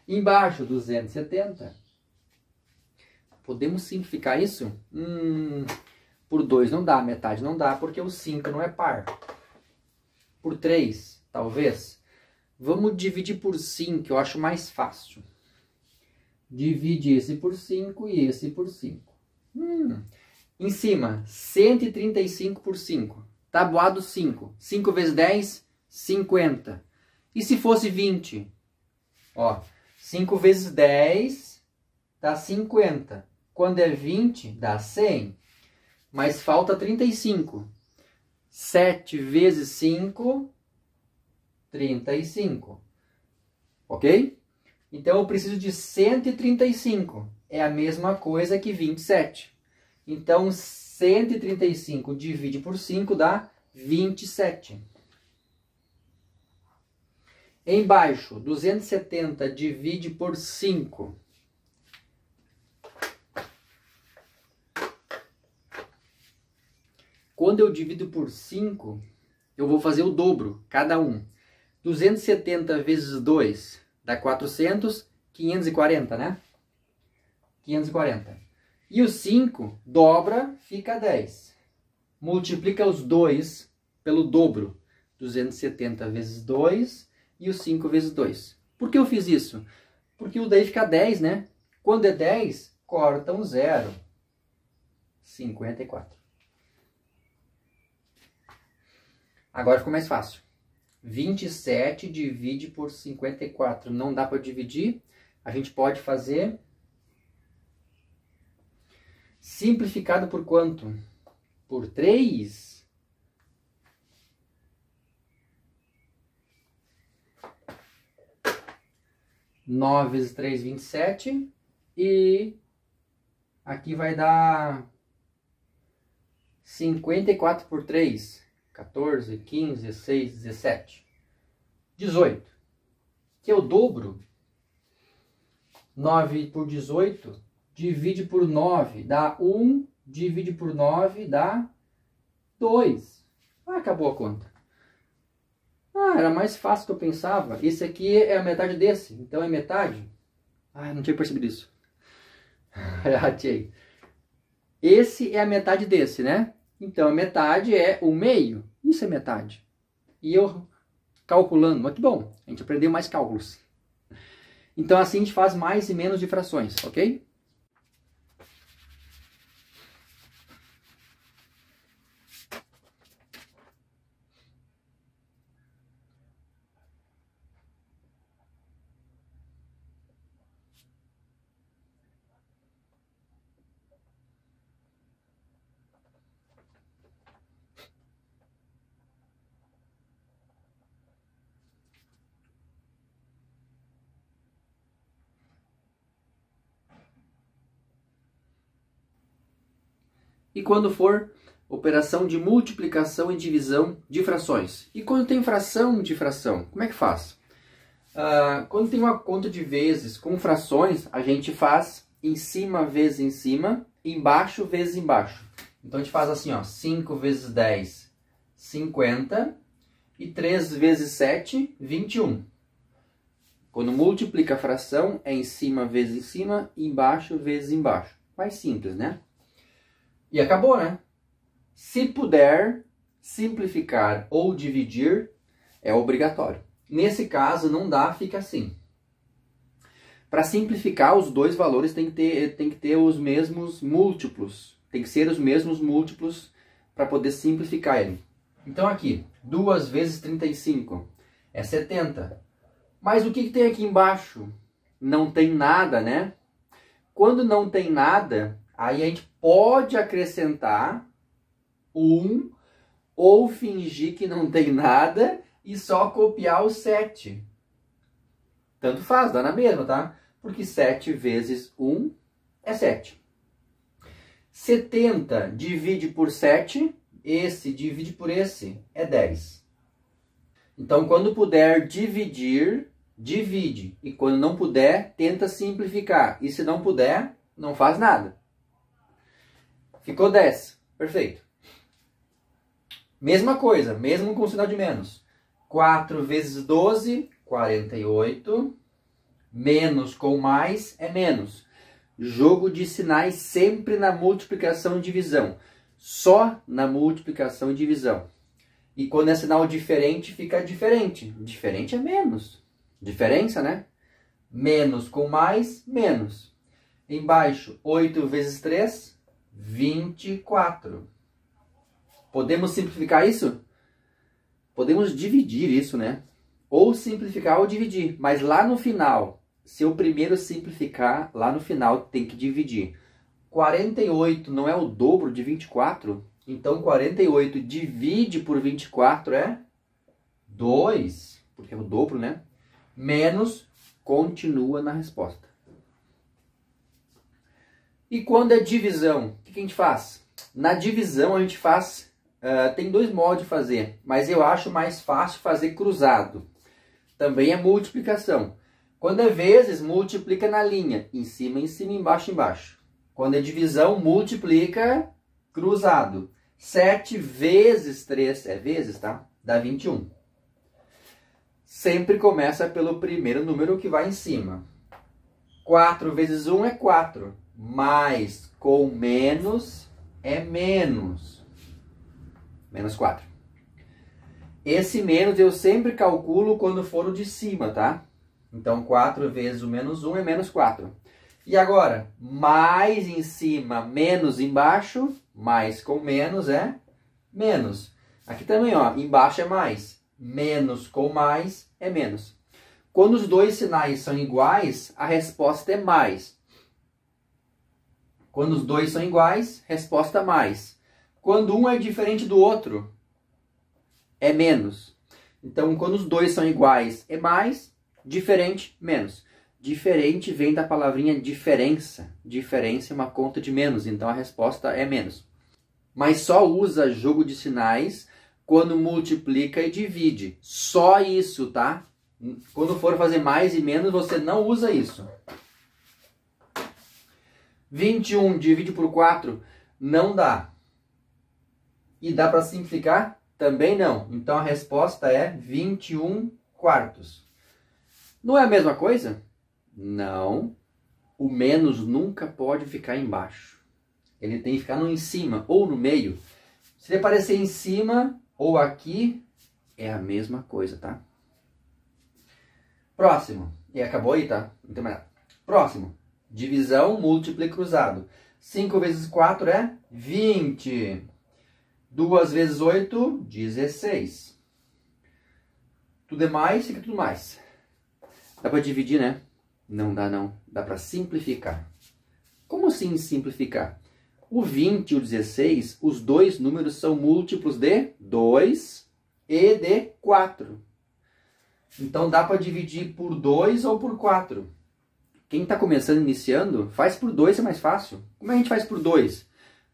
Speaker 2: Embaixo, 270. Podemos simplificar isso? Por 2 não dá, metade não dá, porque o 5 não é par. Por 3, talvez. Vamos dividir por 5, eu acho mais fácil. Divide esse por 5 e esse por 5. Em cima, 135 por 5. Tabuado 5. 5 vezes 10, 50. E se fosse 20? Ó, 5 vezes 10 dá 50. Quando é 20, dá 100. Mas falta 35. 7 vezes 5, 35. Ok? Então eu preciso de 135. É a mesma coisa que 27. Então 135 divide por 5 dá 27. Embaixo, 270 divide por 5. Quando eu divido por 5, eu vou fazer o dobro, cada um. 270 vezes 2 dá 400, 540, né? 540. E o 5 dobra, fica 10. Multiplica os 2 pelo dobro. 270 vezes 2 e o 5 vezes 2. Por que eu fiz isso? Porque o daí fica 10, né? Quando é 10, corta um 0. 54. Agora ficou mais fácil. 27 divide por 54. Não dá para dividir. A gente pode fazer simplificado por quanto? Por 3? Nove vezes 3, 27. E aqui vai dar 54 por 3. 14, 15, 16, 17. 18. Que é o dobro. 9 por 18, divide por 9, dá 1, divide por 9, dá 2. Ah, acabou a conta. Ah, era mais fácil do que eu pensava. Esse aqui é a metade desse, então é metade. Ah, não tinha percebido isso. Achei. Esse é a metade desse, né? Então, a metade é o meio. Isso é metade. E eu calculando. Mas que bom, a gente aprendeu mais cálculos. Então, assim a gente faz mais e menos de frações, ok? E quando for operação de multiplicação e divisão de frações. E quando tem fração de fração, como é que faz? Quando tem uma conta de vezes com frações, a gente faz em cima vezes em cima, embaixo vezes embaixo. Então a gente faz assim, ó, 5 vezes 10, 50, e 3 vezes 7, 21. Quando multiplica a fração, é em cima vezes em cima, embaixo vezes embaixo. Mais simples, né? E acabou, né? Se puder simplificar ou dividir, é obrigatório. Nesse caso, não dá, fica assim. Para simplificar, os dois valores tem que ter os mesmos múltiplos. Tem que ser os mesmos múltiplos para poder simplificar ele. Então aqui, 2 vezes 35 é 70. Mas o que tem aqui embaixo? Não tem nada, né? Quando não tem nada, aí a gente pode acrescentar 1 ou fingir que não tem nada e só copiar o 7. Tanto faz, dá na mesma, tá? Porque 7 vezes 1 é 7. 70 divide por 7, esse divide por esse, é 10. Então, quando puder dividir, divide. E quando não puder, tenta simplificar. E se não puder, não faz nada. Ficou 10. Perfeito. Mesma coisa, mesmo com o sinal de menos. 4 vezes 12, 48. Menos com mais é menos. Jogo de sinais sempre na multiplicação e divisão. Só na multiplicação e divisão. E quando é sinal diferente, fica diferente. Diferente é menos. Diferença, né? Menos com mais, menos. Embaixo, 8 vezes 3, 24. Podemos simplificar isso? Podemos dividir isso, né? Ou simplificar ou dividir. Mas lá no final, se eu primeiro simplificar, lá no final tem que dividir. 48 não é o dobro de 24? Então 48 divide por 24 é 2. Porque é o dobro, né? Menos, continua na resposta. E quando é divisão, o que a gente faz? Na divisão a gente faz... tem dois modos de fazer, mas eu acho mais fácil fazer cruzado. Também é multiplicação. Quando é vezes, multiplica na linha. Em cima, embaixo, embaixo. Quando é divisão, multiplica cruzado. 7 vezes 3 é vezes, tá? Dá 21. Sempre começa pelo primeiro número que vai em cima. 4 vezes 1 é 4. Mais com menos é menos. Menos 4. Esse menos eu sempre calculo quando for o de cima, tá? Então, 4 vezes o menos 1 é menos 4. E agora, mais em cima, menos embaixo, mais com menos é menos. Aqui também, ó, embaixo é mais. Menos com mais é menos. Quando os dois sinais são iguais, a resposta é mais. Quando os dois são iguais, resposta mais. Quando um é diferente do outro, é menos. Então, quando os dois são iguais, é mais. Diferente, menos. Diferente vem da palavrinha diferença. Diferença é uma conta de menos, então a resposta é menos. Mas só usa jogo de sinais quando multiplica e divide. Só isso, tá? Quando for fazer mais e menos, você não usa isso. 21 divide por 4 não dá. E dá para simplificar? Também não. Então a resposta é 21 quartos. Não é a mesma coisa? Não. O menos nunca pode ficar embaixo. Ele tem que ficar no em cima ou no meio. Se ele aparecer em cima ou aqui, é a mesma coisa, tá? Próximo. E acabou aí, tá? Não tem mais nada. Próximo. Divisão, múltiplo e cruzado. 5 vezes 4 é 20. 2 vezes 8, 16. Tudo é mais, fica tudo mais. Dá para dividir, né? Não dá, não. Dá para simplificar. Como assim simplificar? O 20 e o 16, os dois números são múltiplos de 2 e de 4. Então dá para dividir por 2 ou por 4. Quem está começando, iniciando, faz por 2, é mais fácil. Como a gente faz por 2?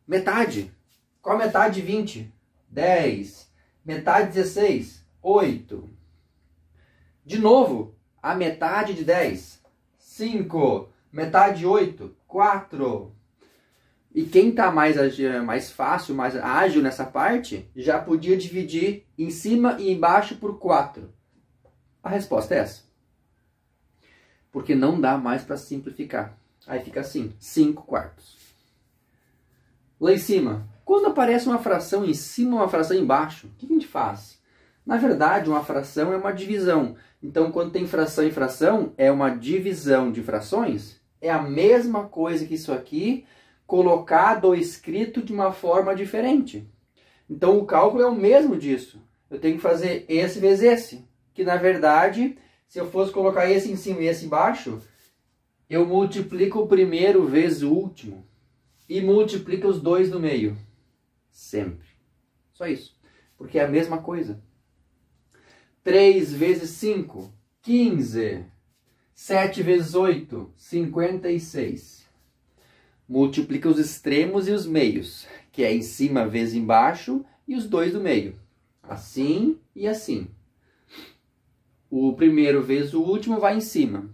Speaker 2: Metade. Qual a metade de 20? 10. Metade de 16? 8. De novo, a metade de 10? 5. Metade de 8? 4. E quem está mais fácil, mais ágil nessa parte, já podia dividir em cima e embaixo por 4. A resposta é essa. Porque não dá mais para simplificar. Aí fica assim, 5 quartos. Lá em cima, quando aparece uma fração em cima e uma fração embaixo, o que a gente faz? Na verdade, uma fração é uma divisão. Então, quando tem fração e fração, é uma divisão de frações. É a mesma coisa que isso aqui, colocado ou escrito de uma forma diferente. Então, o cálculo é o mesmo disso. Eu tenho que fazer esse vezes esse. Que, na verdade, se eu fosse colocar esse em cima e esse embaixo, eu multiplico o primeiro vezes o último. E multiplico os dois no meio. Sempre. Só isso. Porque é a mesma coisa. 3 vezes 5, 15. 7 vezes 8, 56. Multiplica os extremos e os meios, que é em cima vezes embaixo e os dois do meio. Assim e assim. O primeiro vezes o último vai em cima.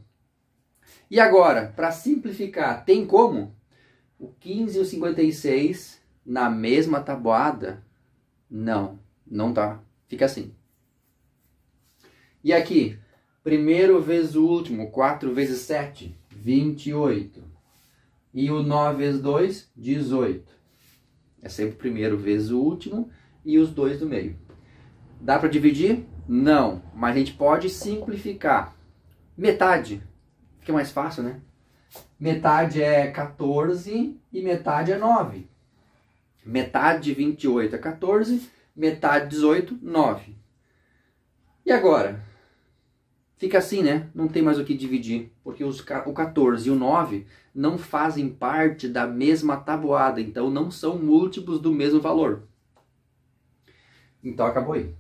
Speaker 2: E agora, para simplificar, tem como? O 15 e o 56 na mesma tabuada? Não. Não tá. Fica assim. E aqui, primeiro vezes o último, 4 vezes 7, 28. E o 9 vezes 2, 18. É sempre o primeiro vezes o último e os dois do meio. Dá para dividir? Não, mas a gente pode simplificar. Metade, fica mais fácil, né? Metade é 14 e metade é 9. Metade de 28 é 14, metade de 18, 9. E agora? Fica assim, né? Não tem mais o que dividir, porque o 14 e o 9 não fazem parte da mesma tabuada, então não são múltiplos do mesmo valor. Então acabou aí.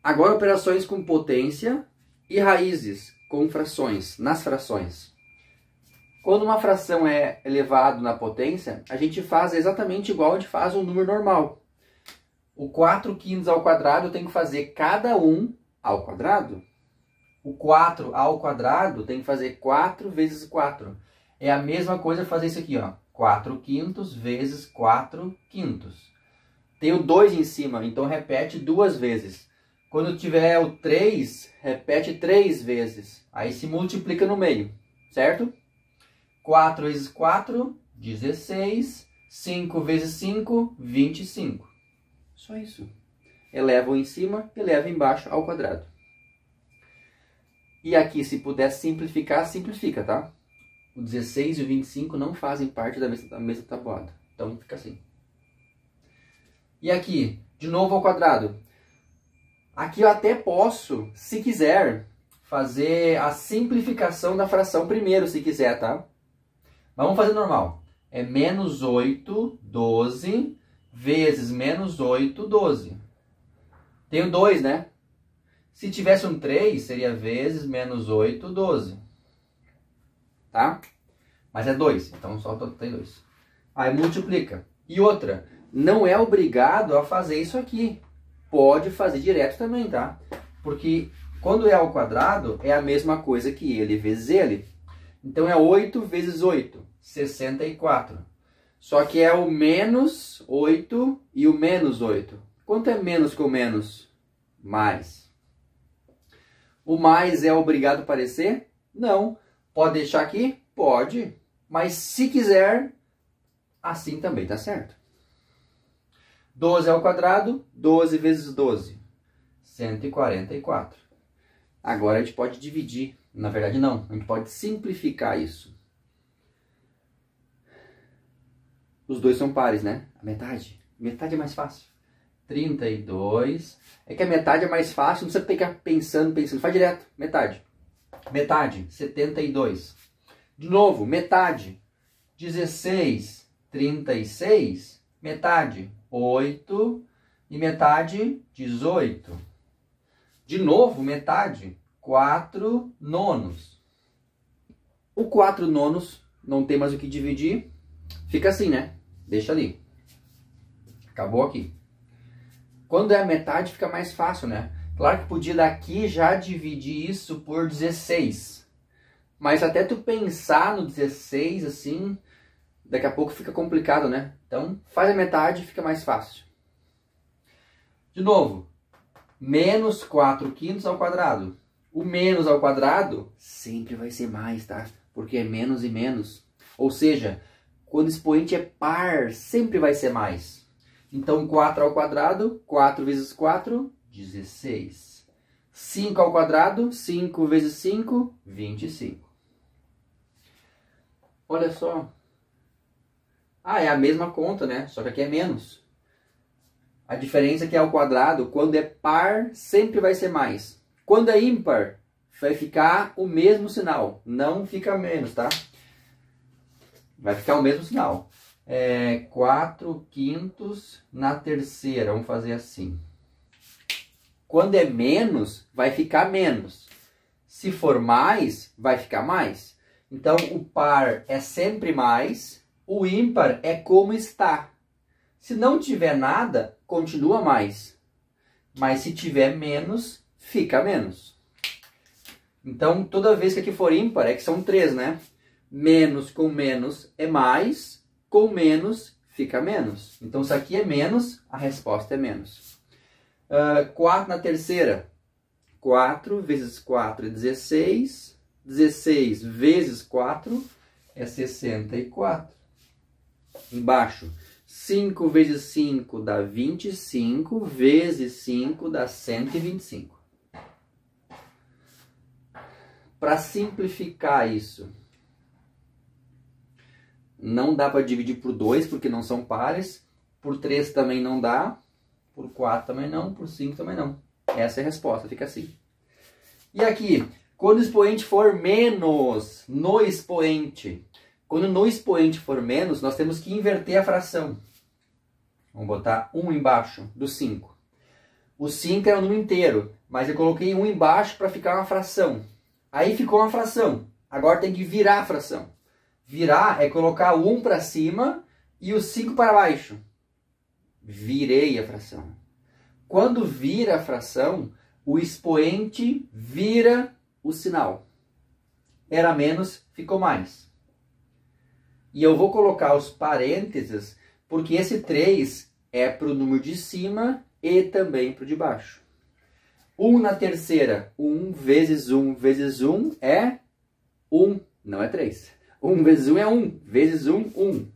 Speaker 2: Agora operações com potência e raízes com frações, nas frações. Quando uma fração é elevado na potência, a gente faz exatamente igual a gente faz um número normal. O 4 quintos ao quadrado eu tenho que fazer cada um ao quadrado. O 4 ao quadrado tem que fazer 4 vezes 4. É a mesma coisa fazer isso aqui, ó. 4 quintos vezes 4 quintos. Tem o 2 em cima, então repete 2 vezes. Quando tiver o 3, repete 3 vezes. Aí se multiplica no meio, certo? 4 vezes 4, 16. 5 vezes 5, 25. Só isso. Eleva o em cima, eleva embaixo ao quadrado. E aqui, se puder simplificar, simplifica, tá? O 16 e o 25 não fazem parte da mesma tabuada. Então fica assim. E aqui, de novo ao quadrado. Aqui eu até posso, se quiser, fazer a simplificação da fração primeiro, se quiser, tá? Mas vamos fazer normal. É menos 8, 12, vezes menos 8, 12. Tem o 2, né? Se tivesse um 3, seria vezes menos 8, 12. Tá? Mas é 2, então só tem 2. Aí multiplica. E outra, não é obrigado a fazer isso aqui. Pode fazer direto também, tá? Porque quando é ao quadrado, é a mesma coisa que ele vezes ele. Então é 8 vezes 8, 64. Só que é o menos 8 e o menos 8. Quanto é menos que o menos? Mais. O mais é obrigado a aparecer? Não. Pode deixar aqui? Pode. Mas se quiser, assim também tá certo. 12 ao quadrado, 12 vezes 12. 144. Agora a gente pode dividir. Na verdade não, a gente pode simplificar isso. Os dois são pares, né? A metade. Metade é mais fácil. 32. É que a metade é mais fácil, não precisa ficar pensando. Faz direto. Metade. Metade, 72. De novo, metade. 16, 36. Metade, 8. E metade, 18. De novo, metade, 4 nonos. O 4 nonos não tem mais o que dividir. Fica assim, né? Deixa ali. Acabou aqui. Quando é a metade, fica mais fácil, né? Claro que podia daqui já dividir isso por 16. Mas até tu pensar no 16, assim, daqui a pouco fica complicado, né? Então, faz a metade, fica mais fácil. De novo, menos 4 quintos ao quadrado. O menos ao quadrado sempre vai ser mais, tá? Porque é menos e menos. Ou seja, quando o expoente é par, sempre vai ser mais. Então, 4 ao quadrado, 4 vezes 4, 16. 5 ao quadrado, 5 vezes 5, 25. Olha só. Ah, é a mesma conta, né? Só que aqui é menos. A diferença é que ao quadrado, quando é par, sempre vai ser mais. Quando é ímpar, vai ficar o mesmo sinal. Não fica menos, tá? Vai ficar o mesmo sinal. 4 quintos na terceira. Vamos fazer assim. Quando é menos, vai ficar menos. Se for mais, vai ficar mais. Então, o par é sempre mais, o ímpar é como está. Se não tiver nada, continua mais. Mas se tiver menos, fica menos. Então, toda vez que aqui for ímpar, é que são 3, né? Menos com menos é mais, com menos fica menos. Então, se aqui é menos, a resposta é menos. 4 na terceira. 4 vezes 4 é 16. 16 vezes 4 é 64. Embaixo, 5 vezes 5 dá 25, vezes 5 dá 125. Para simplificar isso, não dá para dividir por 2, porque não são pares. Por 3 também não dá. Por 4 também não. Por 5 também não. Essa é a resposta, fica assim. E aqui, quando o expoente for menos no expoente, quando no expoente for menos, nós temos que inverter a fração. Vamos botar 1 embaixo do 5. O 5 é um número inteiro, mas eu coloquei 1 embaixo para ficar uma fração. Aí ficou uma fração. Agora tem que virar a fração. Virar é colocar o 1 para cima e o 5 para baixo. Virei a fração. Quando vira a fração, o expoente vira o sinal. Era menos, ficou mais. E eu vou colocar os parênteses, porque esse 3 é para o número de cima e também para o de baixo. 1 na terceira, 1 vezes 1 vezes 1 é 1, não é 3. 1 vezes 1 é 1, vezes 1, 1.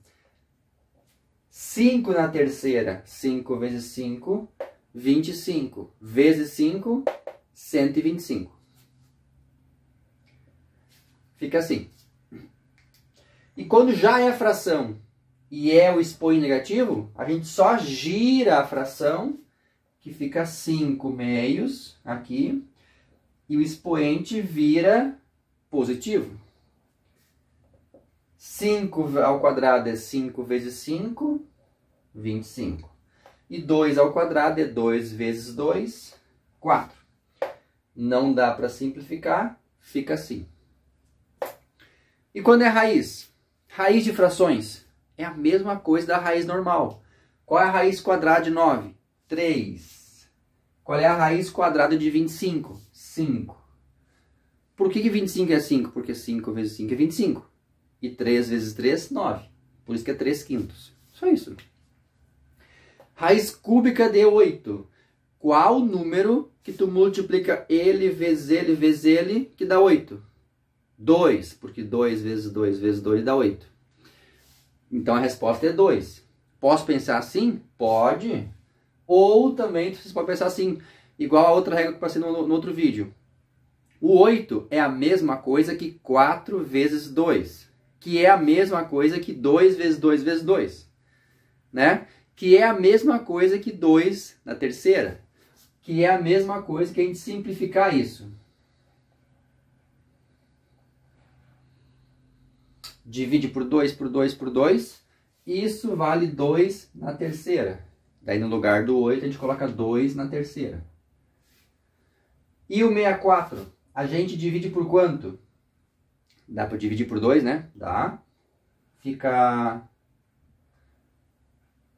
Speaker 2: 5 na terceira, 5 vezes 5, 25. Vezes 5, 125. Fica assim. E quando já é fração e é o expoente negativo, a gente só gira a fração, que fica 5 meios aqui, e o expoente vira positivo. 5 ao quadrado é 5 vezes 5, 25. E 2 ao quadrado é 2 vezes 2, 4. Não dá para simplificar, fica assim. E quando é raiz? Raiz de frações é a mesma coisa da raiz normal. Qual é a raiz quadrada de 9? 3. Qual é a raiz quadrada de 25? 5. Por que 25 é 5? Porque 5 vezes 5 é 25. E 3 vezes 3, 9. Por isso que é 3 quintos. Só isso. Raiz cúbica de 8. Qual número que tu multiplica ele vezes ele que dá 8? 2. Porque 2 vezes 2 vezes 2 dá 8. Então a resposta é 2. Posso pensar assim? Pode. Ou também vocês podem pensar assim, igual a outra regra que eu passei no outro vídeo. O 8 é a mesma coisa que 4 vezes 2. Que é a mesma coisa que 2 vezes 2 vezes 2. Né? Que é a mesma coisa que 2 na terceira. Que é a mesma coisa que a gente simplificar isso. Divide por 2, por 2, por 2. Isso vale 2 na terceira. Daí no lugar do 8 a gente coloca 2 na terceira. E o 64? A gente divide por quanto? Dá para dividir por 2, né? Dá. Fica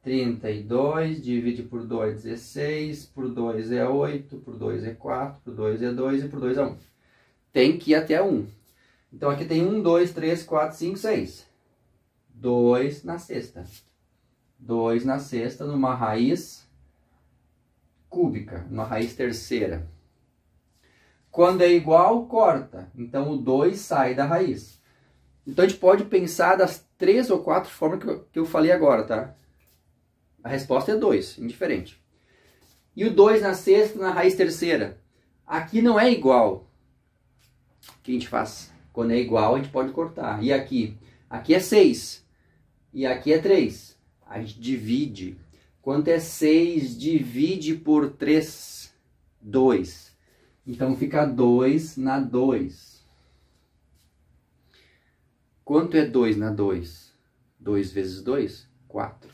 Speaker 2: 32, divide por 2, 16, por 2 é 8, por 2 é 4, por 2 é 2 e por 2 é 1. Tem que ir até 1. Então aqui tem 1, 2, 3, 4, 5, 6. 2 na sexta. 2 na sexta numa raiz cúbica, numa raiz terceira. Quando é igual, corta. Então o 2 sai da raiz. Então a gente pode pensar das 3 ou 4 formas que eu falei agora, tá? A resposta é 2, indiferente. E o 2 na sexta, na raiz terceira. Aqui não é igual. O que a gente faz? Quando é igual, a gente pode cortar. E aqui? Aqui é 6. E aqui é 3. A gente divide. Quanto é 6? Divide por 3. 2. Então fica 2 na 2. Quanto é 2 na 2? 2 vezes 2? 4.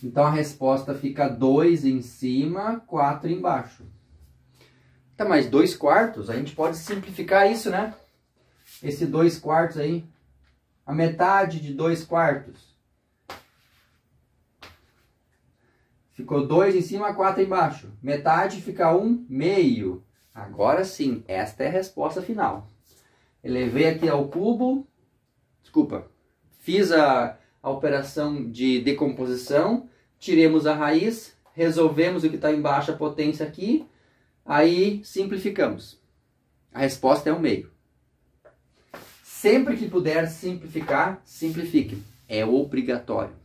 Speaker 2: Então a resposta fica 2 em cima, 4 embaixo. Tá, mas 2/4, a gente pode simplificar isso, né? Esse 2/4 aí, a metade de 2/4. Ficou 2 em cima, 4 embaixo. Metade fica 1/2. Agora sim, esta é a resposta final. Elevei aqui ao cubo, desculpa, fiz a operação de decomposição, tiremos a raiz, resolvemos o que está embaixo, a potência aqui, aí simplificamos. A resposta é 1/2. Sempre que puder simplificar, simplifique. É obrigatório.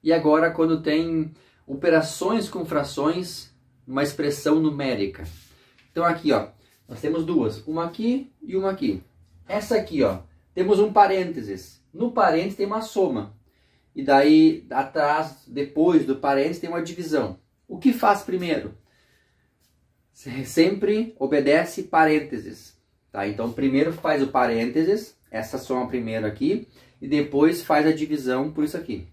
Speaker 2: E agora, quando tem operações com frações, uma expressão numérica. Então aqui, ó, nós temos duas, uma aqui e uma aqui. Essa aqui, ó, temos um parênteses. No parênteses tem uma soma. E daí, atrás, depois do parênteses, tem uma divisão. O que faz primeiro? Sempre obedece parênteses. Tá? Então, primeiro faz o parênteses, essa soma primeiro aqui, e depois faz a divisão por isso aqui.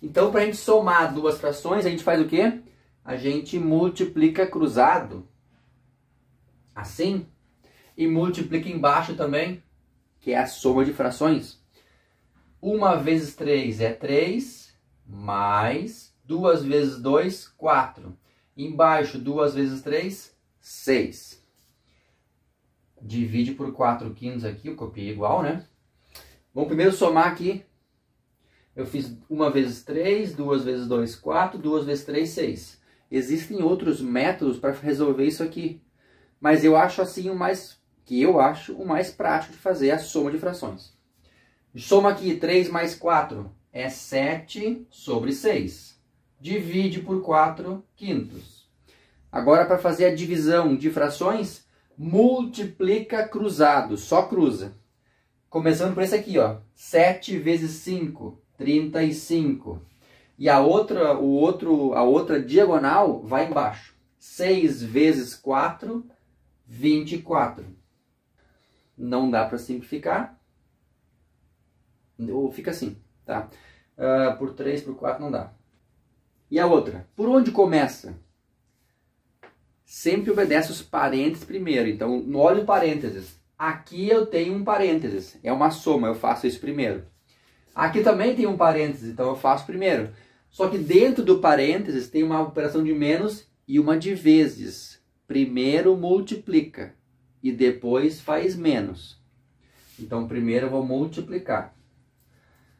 Speaker 2: Então, para a gente somar duas frações, a gente faz o quê? A gente multiplica cruzado, assim, e multiplica embaixo também, que é a soma de frações. 1 vezes 3 é 3, mais 2 vezes 2, 4. Embaixo, 2 vezes 3, 6. Divide por 4/5 aqui, eu copiei igual, né? Vamos primeiro somar aqui. Eu fiz 1 vezes 3, 2 vezes 2, 4, 2 vezes 3, 6. Existem outros métodos para resolver isso aqui. Mas eu acho assim o mais prático de fazer a soma de frações. Soma aqui, 3 mais 4 é 7 sobre 6. Divide por 4/5. Agora, para fazer a divisão de frações, multiplica cruzado, só cruza. Começando por esse aqui, ó, 7 vezes 5, 35. E a outra diagonal vai embaixo. 6 vezes 4, 24. Não dá para simplificar. Ou fica assim, tá? Por 3, por 4 não dá. E a outra? Por onde começa? Sempre obedece os parênteses primeiro. Então, olha o parênteses. Aqui eu tenho um parênteses. É uma soma, eu faço isso primeiro. Aqui também tem um parênteses, então eu faço primeiro. Só que dentro do parênteses tem uma operação de menos e uma de vezes. Primeiro multiplica e depois faz menos. Então primeiro eu vou multiplicar.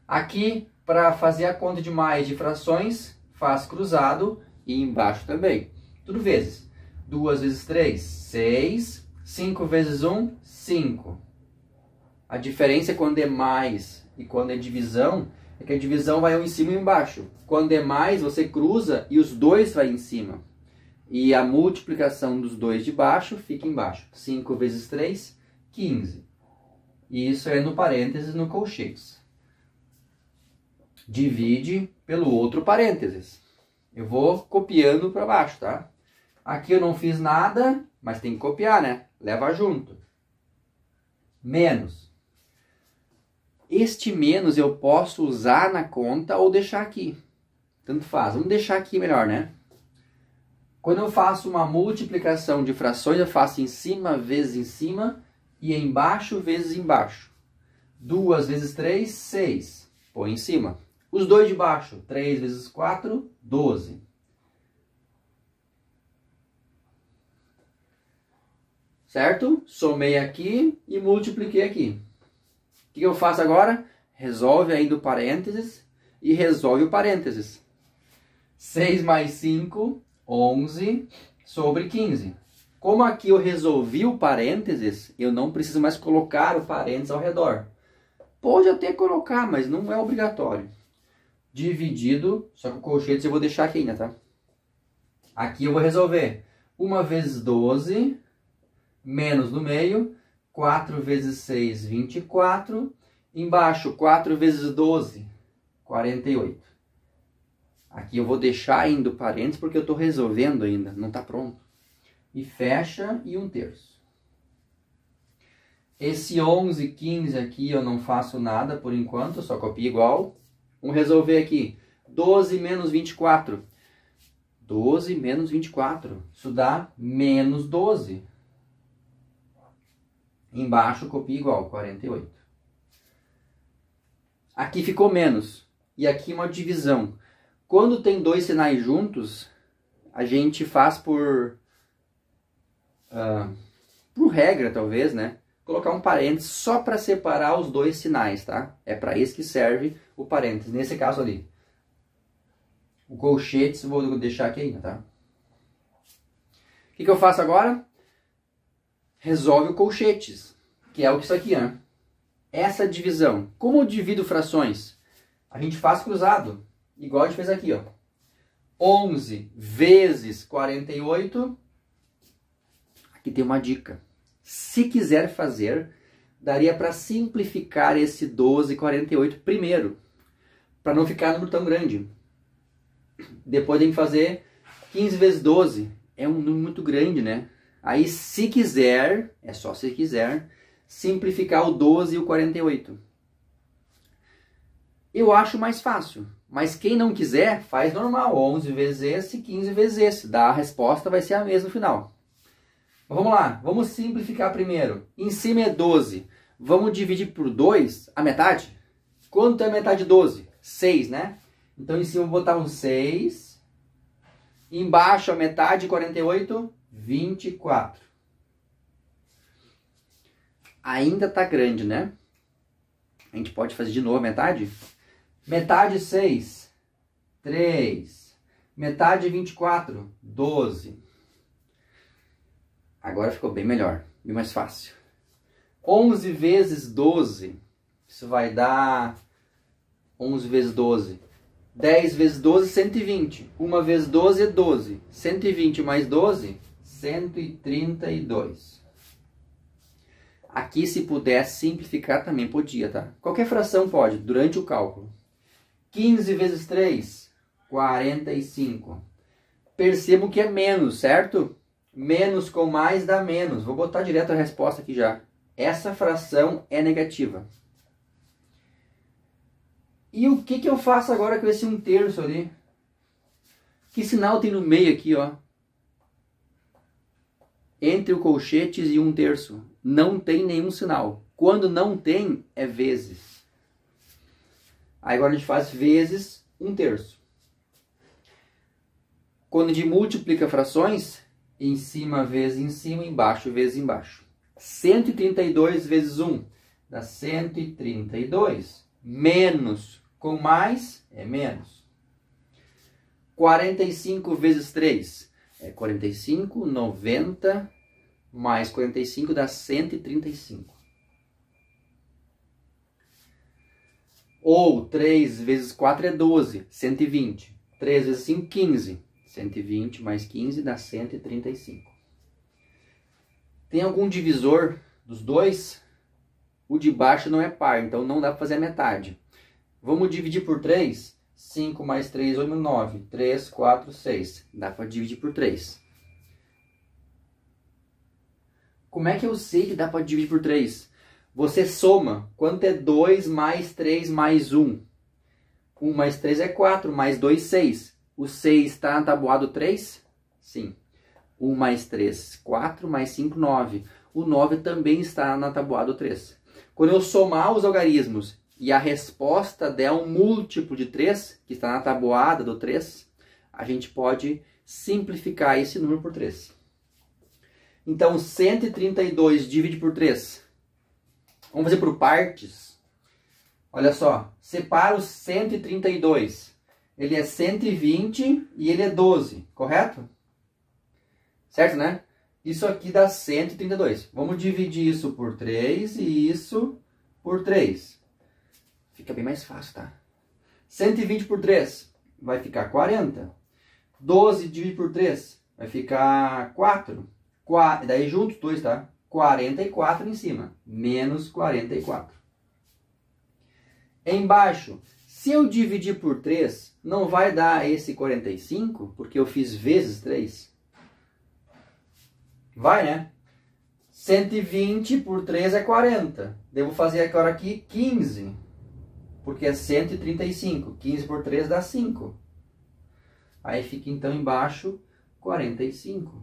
Speaker 2: Aqui, para fazer a conta de mais de frações, faz cruzado e embaixo também. Tudo vezes. 2 vezes 3, 6. 5 vezes 1, 5. A diferença é quando é mais e quando é divisão, é que a divisão vai um em cima e um embaixo. Quando é mais, você cruza e os dois vai em cima. E a multiplicação dos dois de baixo fica embaixo. 5 vezes 3, 15. E isso é no parênteses, no colchetes. Divide pelo outro parênteses. Eu vou copiando para baixo, tá? Aqui eu não fiz nada, mas tem que copiar, né? Leva junto. Menos. Este menos eu posso usar na conta ou deixar aqui. Tanto faz. Vamos deixar aqui melhor, né? Quando eu faço uma multiplicação de frações, eu faço em cima vezes em cima e embaixo vezes embaixo. 2 vezes 3, 6. Põe em cima. Os dois de baixo. 3 vezes 4, 12. Certo? Somei aqui e multipliquei aqui. O que eu faço agora? Resolve ainda o parênteses e resolve o parênteses. 6 mais 5, 11 sobre 15. Como aqui eu resolvi o parênteses, eu não preciso mais colocar o parênteses ao redor. Pode até colocar, mas não é obrigatório. Dividido, só que o colchetes eu vou deixar aqui ainda, tá? Aqui eu vou resolver. 1 vezes 12... menos no meio, 4 vezes 6, 24. Embaixo, 4 vezes 12, 48. Aqui eu vou deixar ainda o parênteses porque eu estou resolvendo ainda, não está pronto. E fecha e 1/3. Esse 11, 15 aqui eu não faço nada por enquanto, só copio igual. Vamos resolver aqui. 12 menos 24. 12 menos 24. Isso dá menos 12. Embaixo copia igual, 48. Aqui ficou menos. E aqui uma divisão. Quando tem dois sinais juntos, a gente faz por regra, talvez, né? Colocar um parênteses só para separar os dois sinais, tá? É para isso que serve o parênteses. Nesse caso ali. O colchetes eu vou deixar aqui ainda, tá? O que eu faço agora? Resolve o colchetes, que é o que isso aqui, né? Essa divisão. Como eu divido frações? A gente faz cruzado, igual a gente fez aqui, ó. 11 vezes 48. Aqui tem uma dica. Se quiser fazer, daria para simplificar esse 12 e 48 primeiro, para não ficar um número tão grande. Depois tem que fazer 15 vezes 12. É um número muito grande, né? Aí, se quiser, é só se quiser, simplificar o 12 e o 48. Eu acho mais fácil. Mas quem não quiser, faz normal. 11 vezes esse, 15 vezes esse. A resposta vai ser a mesma no final. Vamos lá. Vamos simplificar primeiro. Em cima é 12. Vamos dividir por 2 a metade? Quanto é a metade de 12? 6, né? Então, em cima eu vou botar um 6. Embaixo, a metade de 48, 24. Ainda tá grande, né? A gente pode fazer de novo a metade? Metade 6, 3. Metade 24, 12. Agora ficou bem melhor, bem mais fácil. 11 vezes 12. Isso vai dar 11 vezes 12. 10 vezes 12, 120. 1 vezes 12 é 12. 120 mais 12, 132. Aqui, se pudesse simplificar, também podia, tá? Qualquer fração pode, durante o cálculo. 15 vezes 3, 45. Percebo que é menos, certo? Menos com mais dá menos. Vou botar direto a resposta aqui já. Essa fração é negativa. E o que eu faço agora com esse 1/3 ali? Que sinal tem no meio aqui, ó? Entre o colchetes e 1/3. Não tem nenhum sinal. Quando não tem, é vezes. Aí agora a gente faz vezes 1/3. Quando a gente multiplica frações, em cima vezes em cima, embaixo vezes embaixo. 132 vezes 1 dá 132. Menos com mais é menos. 45 vezes 3 é 45, 90 mais 45 dá 135. Ou 3 vezes 4 é 12, 120. 3 vezes 5, 15. 120 mais 15 dá 135. Tem algum divisor dos dois? O de baixo não é par, então não dá para fazer a metade. Vamos dividir por 3. 5 mais 3, 8, 9. 3, 4, 6. Dá para dividir por 3. Como é que eu sei que dá para dividir por 3? Você soma. Quanto é 2 mais 3 mais 1? 1 mais 3 é 4, mais 2, 6. O 6 está na tabuada 3? Sim. 1 mais 3, 4, mais 5, 9. O 9 também está na tabuada 3. Quando eu somar os algarismos e a resposta der um múltiplo de 3, que está na tabuada do 3, a gente pode simplificar esse número por 3. Então, 132 divide por 3. Vamos fazer por partes. Olha só, separa os 132. Ele é 120 e ele é 12, correto? Certo, né? Isso aqui dá 132. Vamos dividir isso por 3 e isso por 3. Fica bem mais fácil, tá? 120 por 3 vai ficar 40. 12 dividido por 3 vai ficar 4. Daí juntos 2, tá? 44 em cima. Menos 44. Embaixo, Se eu dividir por 3, não vai dar esse 45, porque eu fiz vezes 3? Vai, né? 120 por 3 é 40. Devo fazer agora aqui 15, porque é 135. 15 por 3 dá 5. Aí fica então embaixo 45.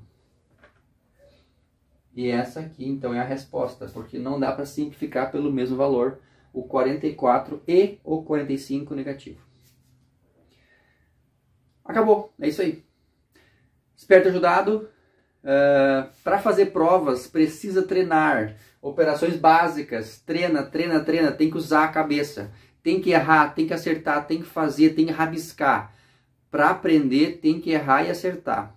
Speaker 2: E essa aqui então é a resposta, porque não dá para simplificar pelo mesmo valor o 44 e o 45 negativo. Acabou, é isso aí. Espero ter ajudado. Para fazer provas, precisa treinar. Operações básicas, treina, tem que usar a cabeça. Tem que errar, tem que acertar, tem que fazer, tem que rabiscar. Para aprender, tem que errar e acertar.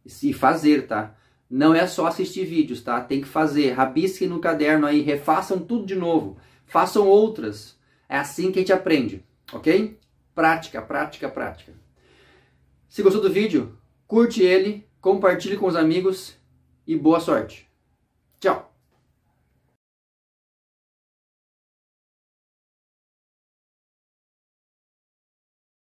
Speaker 2: E fazer, tá? Não é só assistir vídeos, tá? Tem que fazer. Rabisquem no caderno aí, refaçam tudo de novo. Façam outras. É assim que a gente aprende, ok? Prática, prática, prática. Se gostou do vídeo, curte ele, compartilhe com os amigos e boa sorte. Tchau!